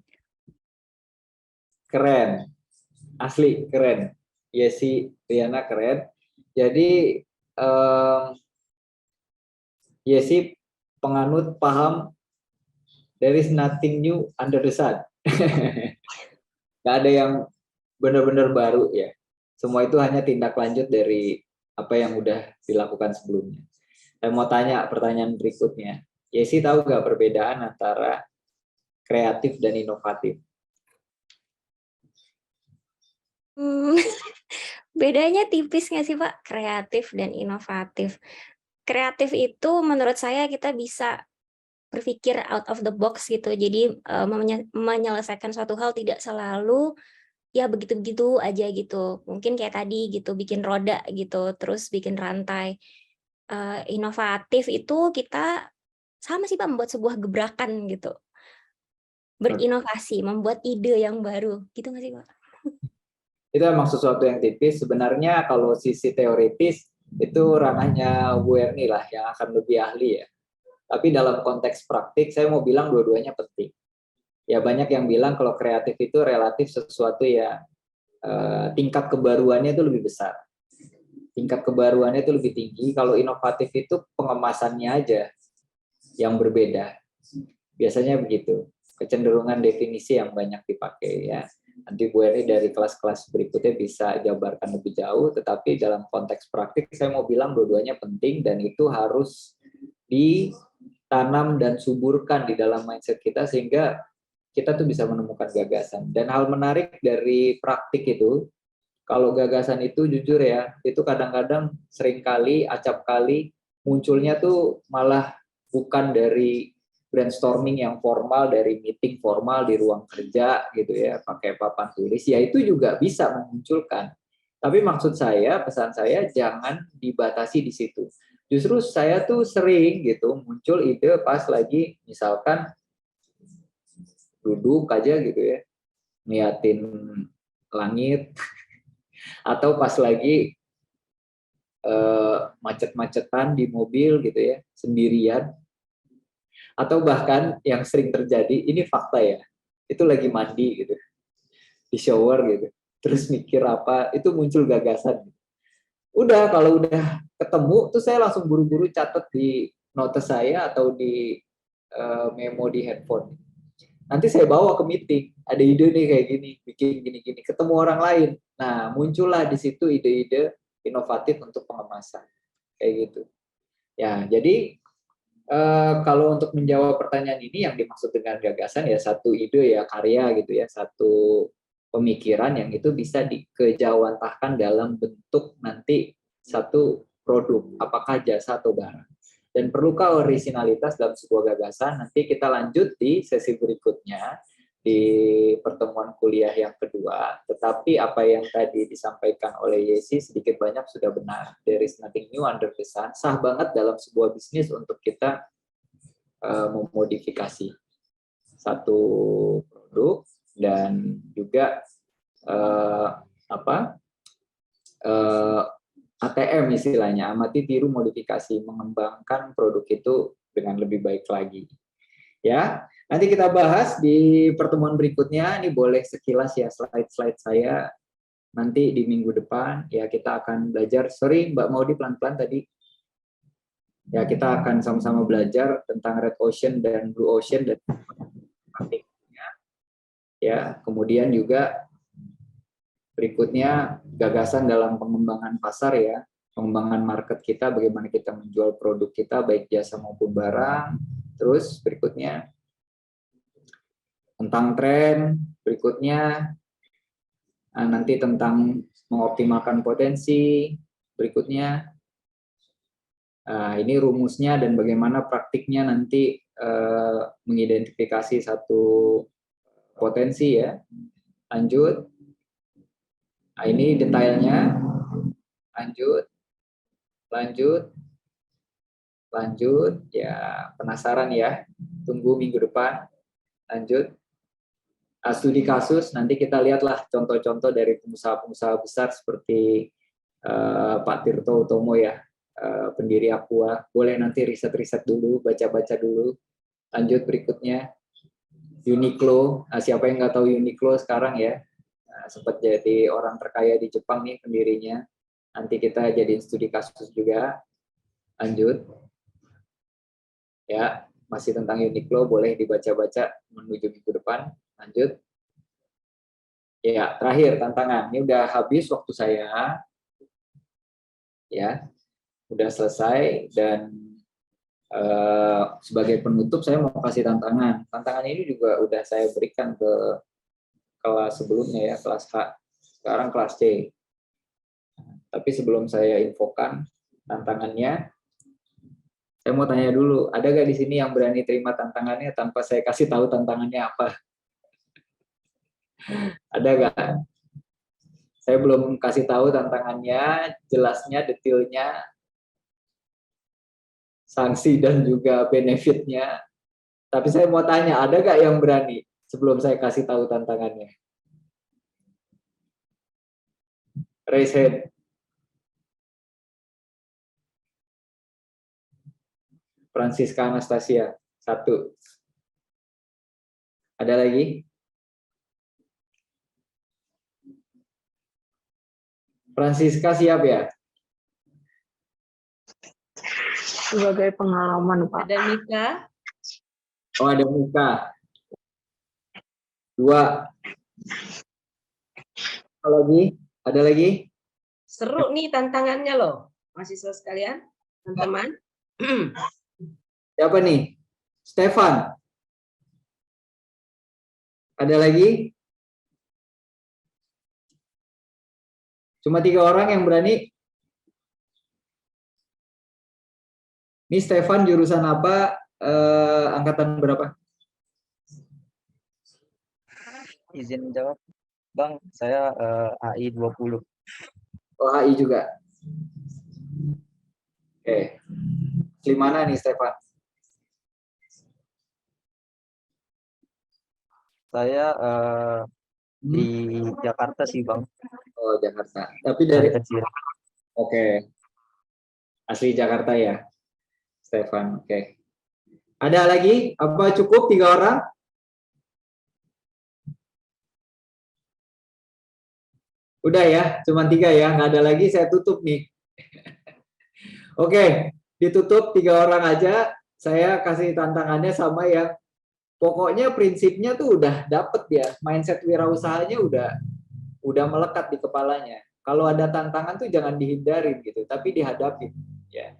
Keren, asli keren. Yesi Riana keren. Jadi Yesi penganut paham there is nothing new under the sun. Gak ada yang benar-benar baru ya. Semua itu hanya tindak lanjut dari apa yang udah dilakukan sebelumnya. Saya mau tanya pertanyaan berikutnya. Yesi tahu gak perbedaan antara kreatif dan inovatif? Bedanya tipis nggak sih Pak? Kreatif dan inovatif. Kreatif itu menurut saya kita bisa berpikir out of the box gitu. Jadi menyelesaikan suatu hal tidak selalu ya begitu-begitu aja gitu. Mungkin kayak tadi gitu, bikin roda gitu, terus bikin rantai. Inovatif itu kita sama sih Pak, membuat sebuah gebrakan gitu. Berinovasi, membuat ide yang baru. Gitu nggak sih Pak? Itu emang sesuatu yang tipis. Sebenarnya kalau sisi teoritis itu ranahnya Bu Erni lah yang akan lebih ahli ya. Tapi dalam konteks praktik saya mau bilang dua-duanya penting. Ya banyak yang bilang kalau kreatif itu relatif sesuatu yang tingkat kebaruannya itu lebih besar. Tingkat kebaruannya itu lebih tinggi. Kalau inovatif itu pengemasannya aja yang berbeda. Biasanya begitu. Kecenderungan definisi yang banyak dipakai ya. Nanti Bu Erni dari kelas-kelas berikutnya bisa jabarkan lebih jauh, tetapi dalam konteks praktik saya mau bilang dua-duanya penting dan itu harus ditanam dan suburkan di dalam mindset kita sehingga kita tuh bisa menemukan gagasan. Dan hal menarik dari praktik itu, kalau gagasan itu jujur ya, itu kadang-kadang seringkali, acap kali munculnya tuh malah bukan dari brainstorming yang formal, dari meeting formal di ruang kerja gitu ya, pakai papan tulis, ya itu juga bisa memunculkan. Tapi maksud saya, pesan saya jangan dibatasi di situ. Justru saya tuh sering gitu muncul ide pas lagi misalkan duduk aja gitu ya, ngeliatin langit, atau pas lagi macet-macetan di mobil gitu ya, sendirian. Atau bahkan yang sering terjadi, ini fakta ya, itu lagi mandi gitu, di shower gitu, terus mikir apa, itu muncul gagasan. Udah, kalau udah ketemu, tuh saya langsung buru-buru catat di notes saya atau di memo di handphone. Nanti saya bawa ke meeting, ada ide nih kayak gini, bikin gini-gini, ketemu orang lain. Nah, muncullah di situ ide-ide inovatif untuk pengemasan, kayak gitu. Ya, jadi kalau untuk menjawab pertanyaan ini yang dimaksud dengan gagasan ya satu ide ya karya gitu ya, satu pemikiran yang itu bisa dikejawantahkan dalam bentuk nanti satu produk, apakah jasa atau barang. Dan perlukah orisinalitas dalam sebuah gagasan? Nanti kita lanjut di sesi berikutnya di pertemuan kuliah yang kedua. Tetapi apa yang tadi disampaikan oleh Yesi sedikit banyak sudah benar. There is nothing new under the sun. Sah banget dalam sebuah bisnis untuk kita memodifikasi satu produk dan juga ATM istilahnya, amati tiru modifikasi, mengembangkan produk itu dengan lebih baik lagi. Ya, nanti kita bahas di pertemuan berikutnya. Ini boleh sekilas ya slide-slide saya nanti di minggu depan ya kita akan belajar. Sorry Mbak Maudi pelan-pelan tadi. Ya kita akan sama-sama belajar tentang red ocean dan blue ocean dan praktiknya. Ya, kemudian juga berikutnya gagasan dalam pengembangan pasar ya, pengembangan market kita, bagaimana kita menjual produk kita baik jasa maupun barang. Terus berikutnya tentang tren, berikutnya nanti tentang mengoptimalkan potensi, berikutnya ini rumusnya dan bagaimana praktiknya nanti mengidentifikasi satu potensi ya. Lanjut. Nah, ini detailnya. Lanjut. Ya, penasaran ya. Tunggu minggu depan. Lanjut. Studi kasus, nanti kita lihatlah contoh-contoh dari pengusaha-pengusaha besar seperti Pak Tirto Utomo ya. pendiri Aqua. Boleh nanti riset-riset dulu, baca-baca dulu. Lanjut berikutnya, Uniqlo. Nah, siapa yang nggak tahu Uniqlo sekarang ya? Nah, sempat jadi orang terkaya di Jepang nih pendirinya. Nanti kita jadiin studi kasus juga. Lanjut. Ya, masih tentang Uniqlo, boleh dibaca-baca menuju minggu depan. Lanjut. Ya, terakhir tantangan. Ini udah habis waktu saya. Ya, udah selesai dan sebagai penutup saya mau kasih tantangan. Tantangan ini juga udah saya berikan ke kelas sebelumnya ya, kelas H. Sekarang kelas C. Tapi sebelum saya infokan tantangannya, saya mau tanya dulu, ada gak di sini yang berani terima tantangannya tanpa saya kasih tahu tantangannya apa? Ada gak? Saya belum kasih tahu tantangannya, jelasnya, detailnya, sanksi dan juga benefitnya. Tapi saya mau tanya, ada gak yang berani sebelum saya kasih tahu tantangannya? Raise hand. Francisca Anastasia, 1. Ada lagi? Francisca siap ya? Sebagai pengalaman, Pak. Ada Mika. Oh, ada Mika. 2. Apa lagi? Ada lagi? Seru nih tantangannya loh, mahasiswa sekalian, teman-teman. Siapa nih? Stefan. Ada lagi? Cuma 3 orang yang berani. Ini Stefan jurusan apa? Angkatan berapa? Izin jawab, Bang. Saya AI 20. Oh, HI juga. Oke. Di mana nih Stefan? Saya di Jakarta sih, Bang. Oh, Jakarta. Tapi dari Kecil. Oke. Asli Jakarta ya, Stefan. Oke. Ada lagi? Apa cukup 3 orang? Udah ya, cuma 3 ya. Nggak ada lagi, saya tutup nih. Oke, ditutup 3 orang aja. Saya kasih tantangannya sama yang pokoknya prinsipnya tuh udah dapet ya. Mindset wirausahanya udah melekat di kepalanya. Kalau ada tantangan tuh jangan dihindarin gitu, tapi dihadapin ya.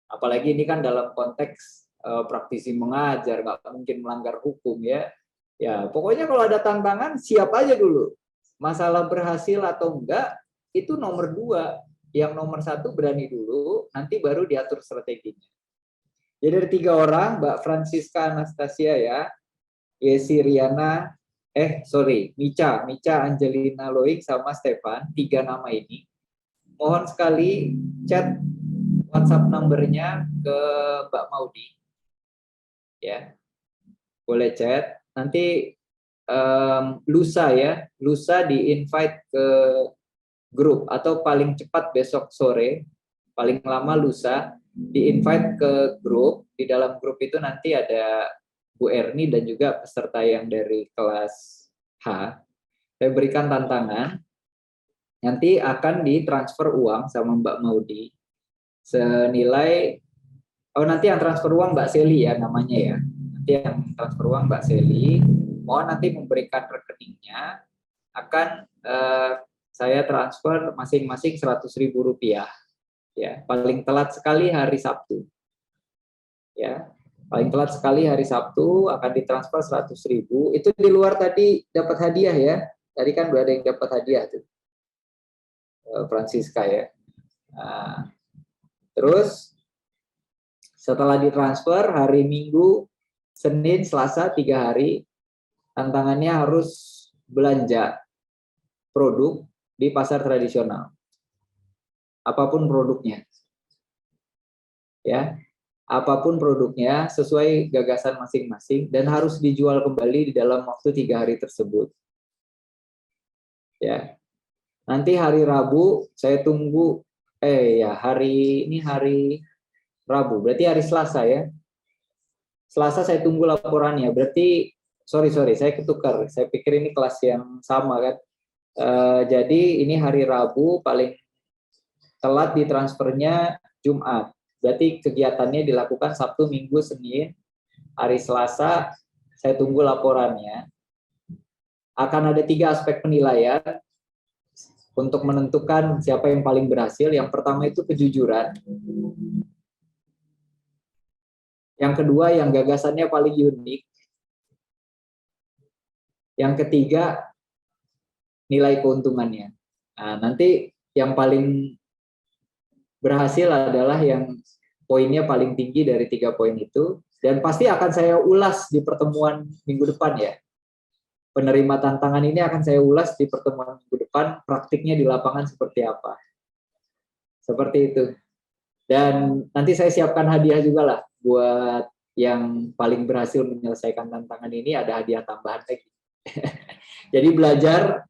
Apalagi ini kan dalam konteks praktisi mengajar, nggak mungkin melanggar hukum ya. Ya, pokoknya kalau ada tantangan siap aja dulu. Masalah berhasil atau enggak itu nomor 2. Yang nomor 1 berani dulu, nanti baru diatur strateginya. Jadi dari 3 orang, Mbak Francisca Anastasia ya, Yesi Riana, Mica Angelina Loik sama Stefan, 3 nama ini. Mohon sekali chat WhatsApp numbernya ke Mbak Maudi. Ya. Boleh chat. Nanti lusa di-invite ke grup atau paling cepat besok sore, paling lama lusa di-invite ke grup. Di dalam grup itu nanti ada Bu Erni dan juga peserta yang dari kelas H. Saya berikan tantangan, nanti akan ditransfer uang sama Mbak Maudi senilai, nanti yang transfer uang Mbak Seli ya namanya ya. Nanti yang transfer uang Mbak Seli, mohon nanti memberikan rekeningnya, akan saya transfer masing-masing Rp100.000 ya, paling telat sekali hari Sabtu ya, paling telat sekali hari Sabtu akan ditransfer 100.000. Itu di luar tadi dapat hadiah ya, tadi kan udah ada yang dapat hadiah tuh, Francisca ya. Nah, terus setelah ditransfer hari Minggu, Senin, Selasa 3 hari, tantangannya harus belanja produk di pasar tradisional. Apapun produknya. Ya. Apapun produknya sesuai gagasan masing-masing dan harus dijual kembali di dalam waktu 3 hari tersebut. Ya. Nanti hari Rabu saya tunggu Ya, hari ini hari Rabu, berarti hari Selasa ya. Selasa saya tunggu laporannya. Berarti sorry saya ketukar. Saya pikir ini kelas yang sama kan. Jadi ini hari Rabu, paling telat di transfernya Jumat. Berarti kegiatannya dilakukan Sabtu, Minggu, Senin. Hari Selasa saya tunggu laporannya. Akan ada 3 aspek penilaian untuk menentukan siapa yang paling berhasil. Yang pertama itu kejujuran. Yang kedua yang gagasannya paling unik. Yang ketiga nilai keuntungannya. Nah, nanti yang paling berhasil adalah yang poinnya paling tinggi dari 3 poin itu. Dan pasti akan saya ulas di pertemuan minggu depan ya. Penerima tantangan ini akan saya ulas di pertemuan minggu depan, praktiknya di lapangan seperti apa. Seperti itu. Dan nanti saya siapkan hadiah juga lah buat yang paling berhasil menyelesaikan tantangan ini, ada hadiah tambahan lagi. Jadi belajar,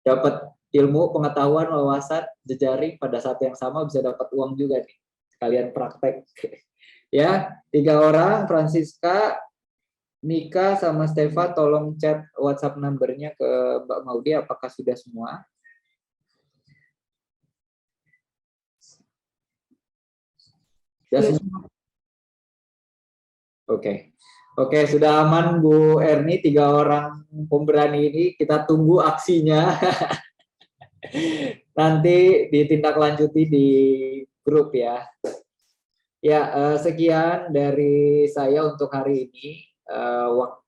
dapat ilmu, pengetahuan, wawasan, jejaring pada saat yang sama bisa dapat uang juga nih. Sekalian praktek. Ya, 3 orang, Francisca, Mika sama Steva, tolong chat WhatsApp numbernya ke Mbak Maudi, apakah sudah semua? Sudah semua? Oke, sudah aman Bu Erni, 3 orang pemberani ini, kita tunggu aksinya. Nanti ditindaklanjuti di grup ya. Ya, sekian dari saya untuk hari ini.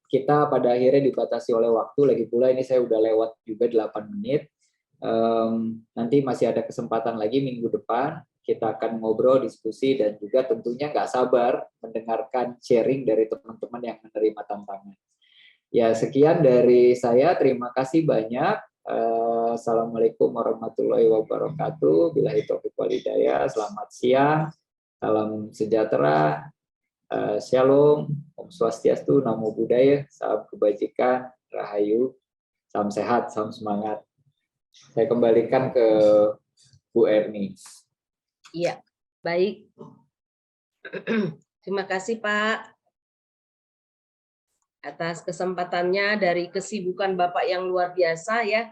Kita pada akhirnya dibatasi oleh waktu, lagi pula ini saya udah lewat juga 8 menit. Nanti masih ada kesempatan lagi minggu depan, kita akan ngobrol, diskusi, dan juga tentunya nggak sabar mendengarkan sharing dari teman-teman yang menerima tantangan. Ya, sekian dari saya, terima kasih banyak. Assalamualaikum warahmatullahi wabarakatuh. Billahi taufiq wal hidayah. Selamat siang, salam sejahtera. Shalom, Om Swastiastu, Namo Buddhaya, salam kebajikan, Rahayu, salam sehat, salam semangat. Saya kembalikan ke Bu Erni. Iya, baik. Terima kasih Pak atas kesempatannya dari kesibukan Bapak yang luar biasa ya.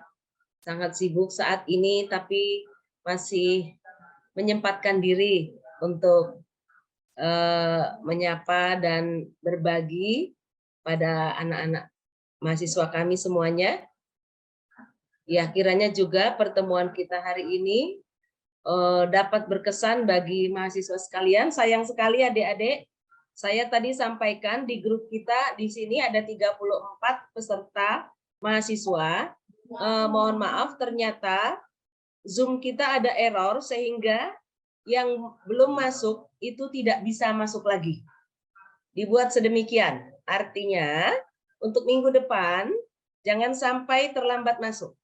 Sangat sibuk saat ini tapi masih menyempatkan diri untuk menyapa dan berbagi pada anak-anak mahasiswa kami semuanya. Ya, kiranya juga pertemuan kita hari ini dapat berkesan bagi mahasiswa sekalian. Sayang sekali adik-adik, saya tadi sampaikan di grup kita di sini ada 34 peserta mahasiswa. Mohon maaf, ternyata Zoom kita ada error sehingga yang belum masuk itu tidak bisa masuk lagi. Dibuat sedemikian. Artinya untuk minggu depan jangan sampai terlambat masuk.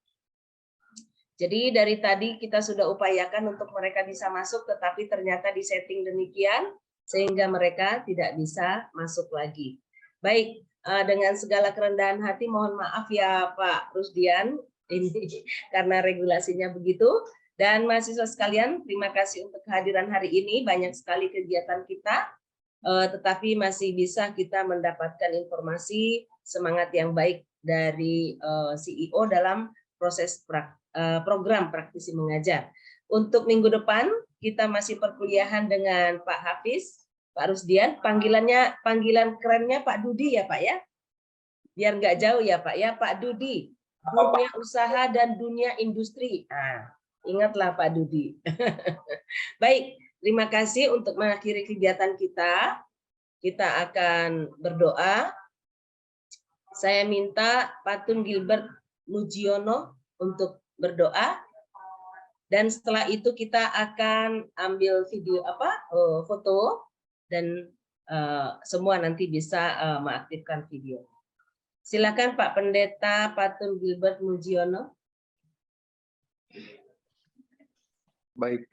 Jadi dari tadi kita sudah upayakan untuk mereka bisa masuk, tetapi ternyata disetting demikian sehingga mereka tidak bisa masuk lagi. Baik, dengan segala kerendahan hati mohon maaf ya Pak Rusdian, ini karena regulasinya begitu. Dan mahasiswa sekalian, terima kasih untuk kehadiran hari ini. Banyak sekali kegiatan kita, tetapi masih bisa kita mendapatkan informasi semangat yang baik dari CEO dalam proses program praktisi mengajar. Untuk minggu depan, kita masih perkuliahan dengan Pak Hafiz, Pak Rusdian. Panggilan kerennya Pak Dudi ya Pak ya? Biar nggak jauh ya Pak ya, Pak Dudi. Dunia usaha dan dunia industri. Ingatlah Pak Dudi. Baik, terima kasih untuk mengakhiri kegiatan kita. Kita akan berdoa. Saya minta Pak Tun Gilbert Mujiono untuk berdoa. Dan setelah itu kita akan ambil video foto dan semua nanti bisa mengaktifkan video. Silakan Pak Pendeta Pak Tun Gilbert Mujiono. Baik,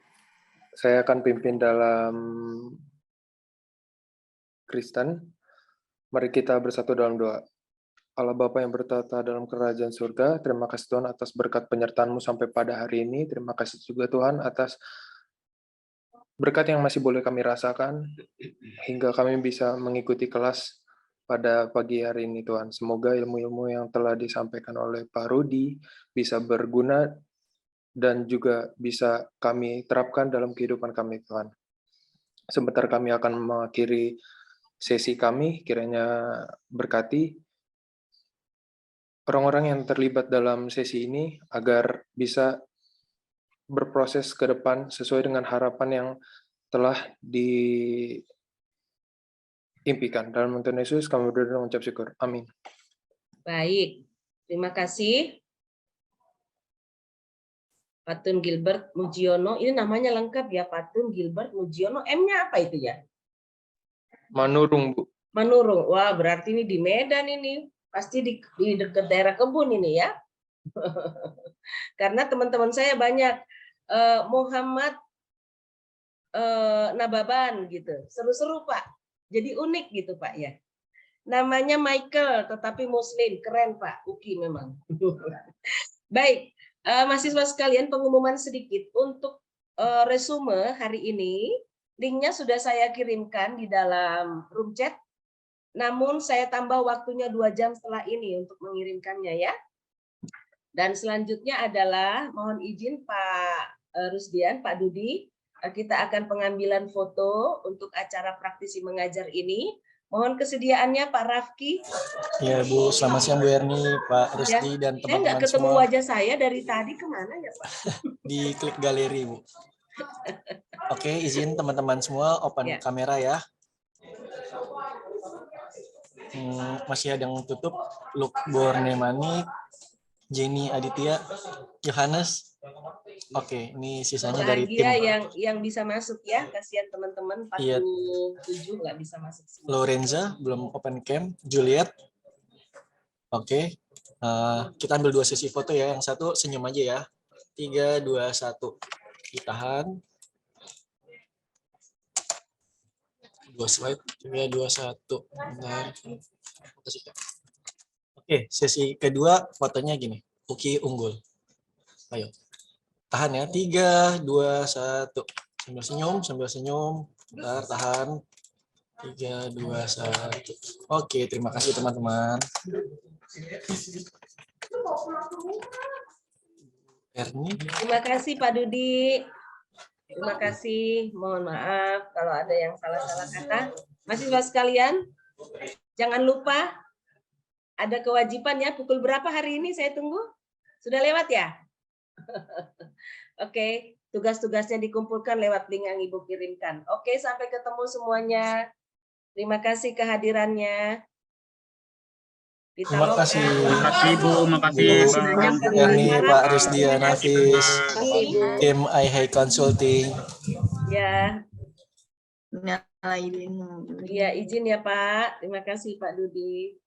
saya akan pimpin dalam Kristen. Mari kita bersatu dalam doa. Allah Bapa yang bertata dalam kerajaan surga, terima kasih Tuhan atas berkat penyertaan-Mu sampai pada hari ini. Terima kasih juga Tuhan atas berkat yang masih boleh kami rasakan, hingga kami bisa mengikuti kelas pada pagi hari ini Tuhan. Semoga ilmu-ilmu yang telah disampaikan oleh Pak Rudi bisa berguna dan juga bisa kami terapkan dalam kehidupan kami Tuhan. Sebentar kami akan mengakhiri sesi kami, kiranya berkati orang-orang yang terlibat dalam sesi ini agar bisa berproses ke depan sesuai dengan harapan yang telah diimpikan. Dalam nama Tuhan Yesus kami berdoa dan mengucap syukur. Amin. Baik, terima kasih. Patun Gilbert Mujiono, ini namanya lengkap ya, Patun Gilbert Mujiono. M-nya apa itu ya? Manurung, Bu. Manurung. Wah, berarti ini di Medan ini. Pasti di dekat daerah kebun ini ya. Karena teman-teman saya banyak Muhammad Nababan gitu. Seru-seru Pak. Jadi unik gitu Pak ya. Namanya Michael tetapi Muslim. Keren Pak. Uki memang. Baik. Mahasiswa sekalian, pengumuman sedikit untuk resume hari ini. Linknya sudah saya kirimkan di dalam room chat. Namun saya tambah waktunya 2 jam setelah ini untuk mengirimkannya ya. Dan selanjutnya adalah mohon izin Pak Rusdian, Pak Dudi, kita akan pengambilan foto untuk acara praktisi mengajar ini. Mohon kesediaannya Pak Rafki. Ya Bu, selamat siang Bu Erni, Pak Rusdi dan Saya nggak teman-teman ketemu semua wajah saya dari tadi, kemana ya Pak? di klip galeri Bu. Oke, izin teman-teman semua open kamera ya. Masih ada yang tutup. Luke Bornemani, Jenny Aditya, Yohanes. Oke, ini sisanya dari tim. yang bisa masuk ya, kasihan teman-teman 47 nggak bisa masuk semua. Lorenza belum open cam, Juliet. Oke, kita ambil 2 sesi foto ya. Yang satu senyum aja ya. 3, 2, 1. Ditahan. 2 slide. 3, 2, 1. Bentar. Oke, sesi kedua fotonya gini. Uki unggul. Ayo. Tahan ya. 3, 2, 1. Sambil senyum. Bentar, tahan. 3, 2, 1. Oke, terima kasih teman-teman. Erni. Terima kasih Pak Dudi. Terima kasih. Mohon maaf kalau ada yang salah-salah kata. Mahasiswa sekalian, jangan lupa ada kewajiban ya. Pukul berapa hari ini saya tunggu? Sudah lewat ya? Oke, tugas-tugasnya dikumpulkan lewat link yang Ibu kirimkan. Oke, sampai ketemu semuanya. Terima kasih kehadirannya. Terima kasih. Terima kasih Bu, makasih Bang. Erni, Pak Rusdian, Hafiz, tim iHigh Consulting. Ya. Ya, izin ya Pak. Terima kasih Pak Dudi.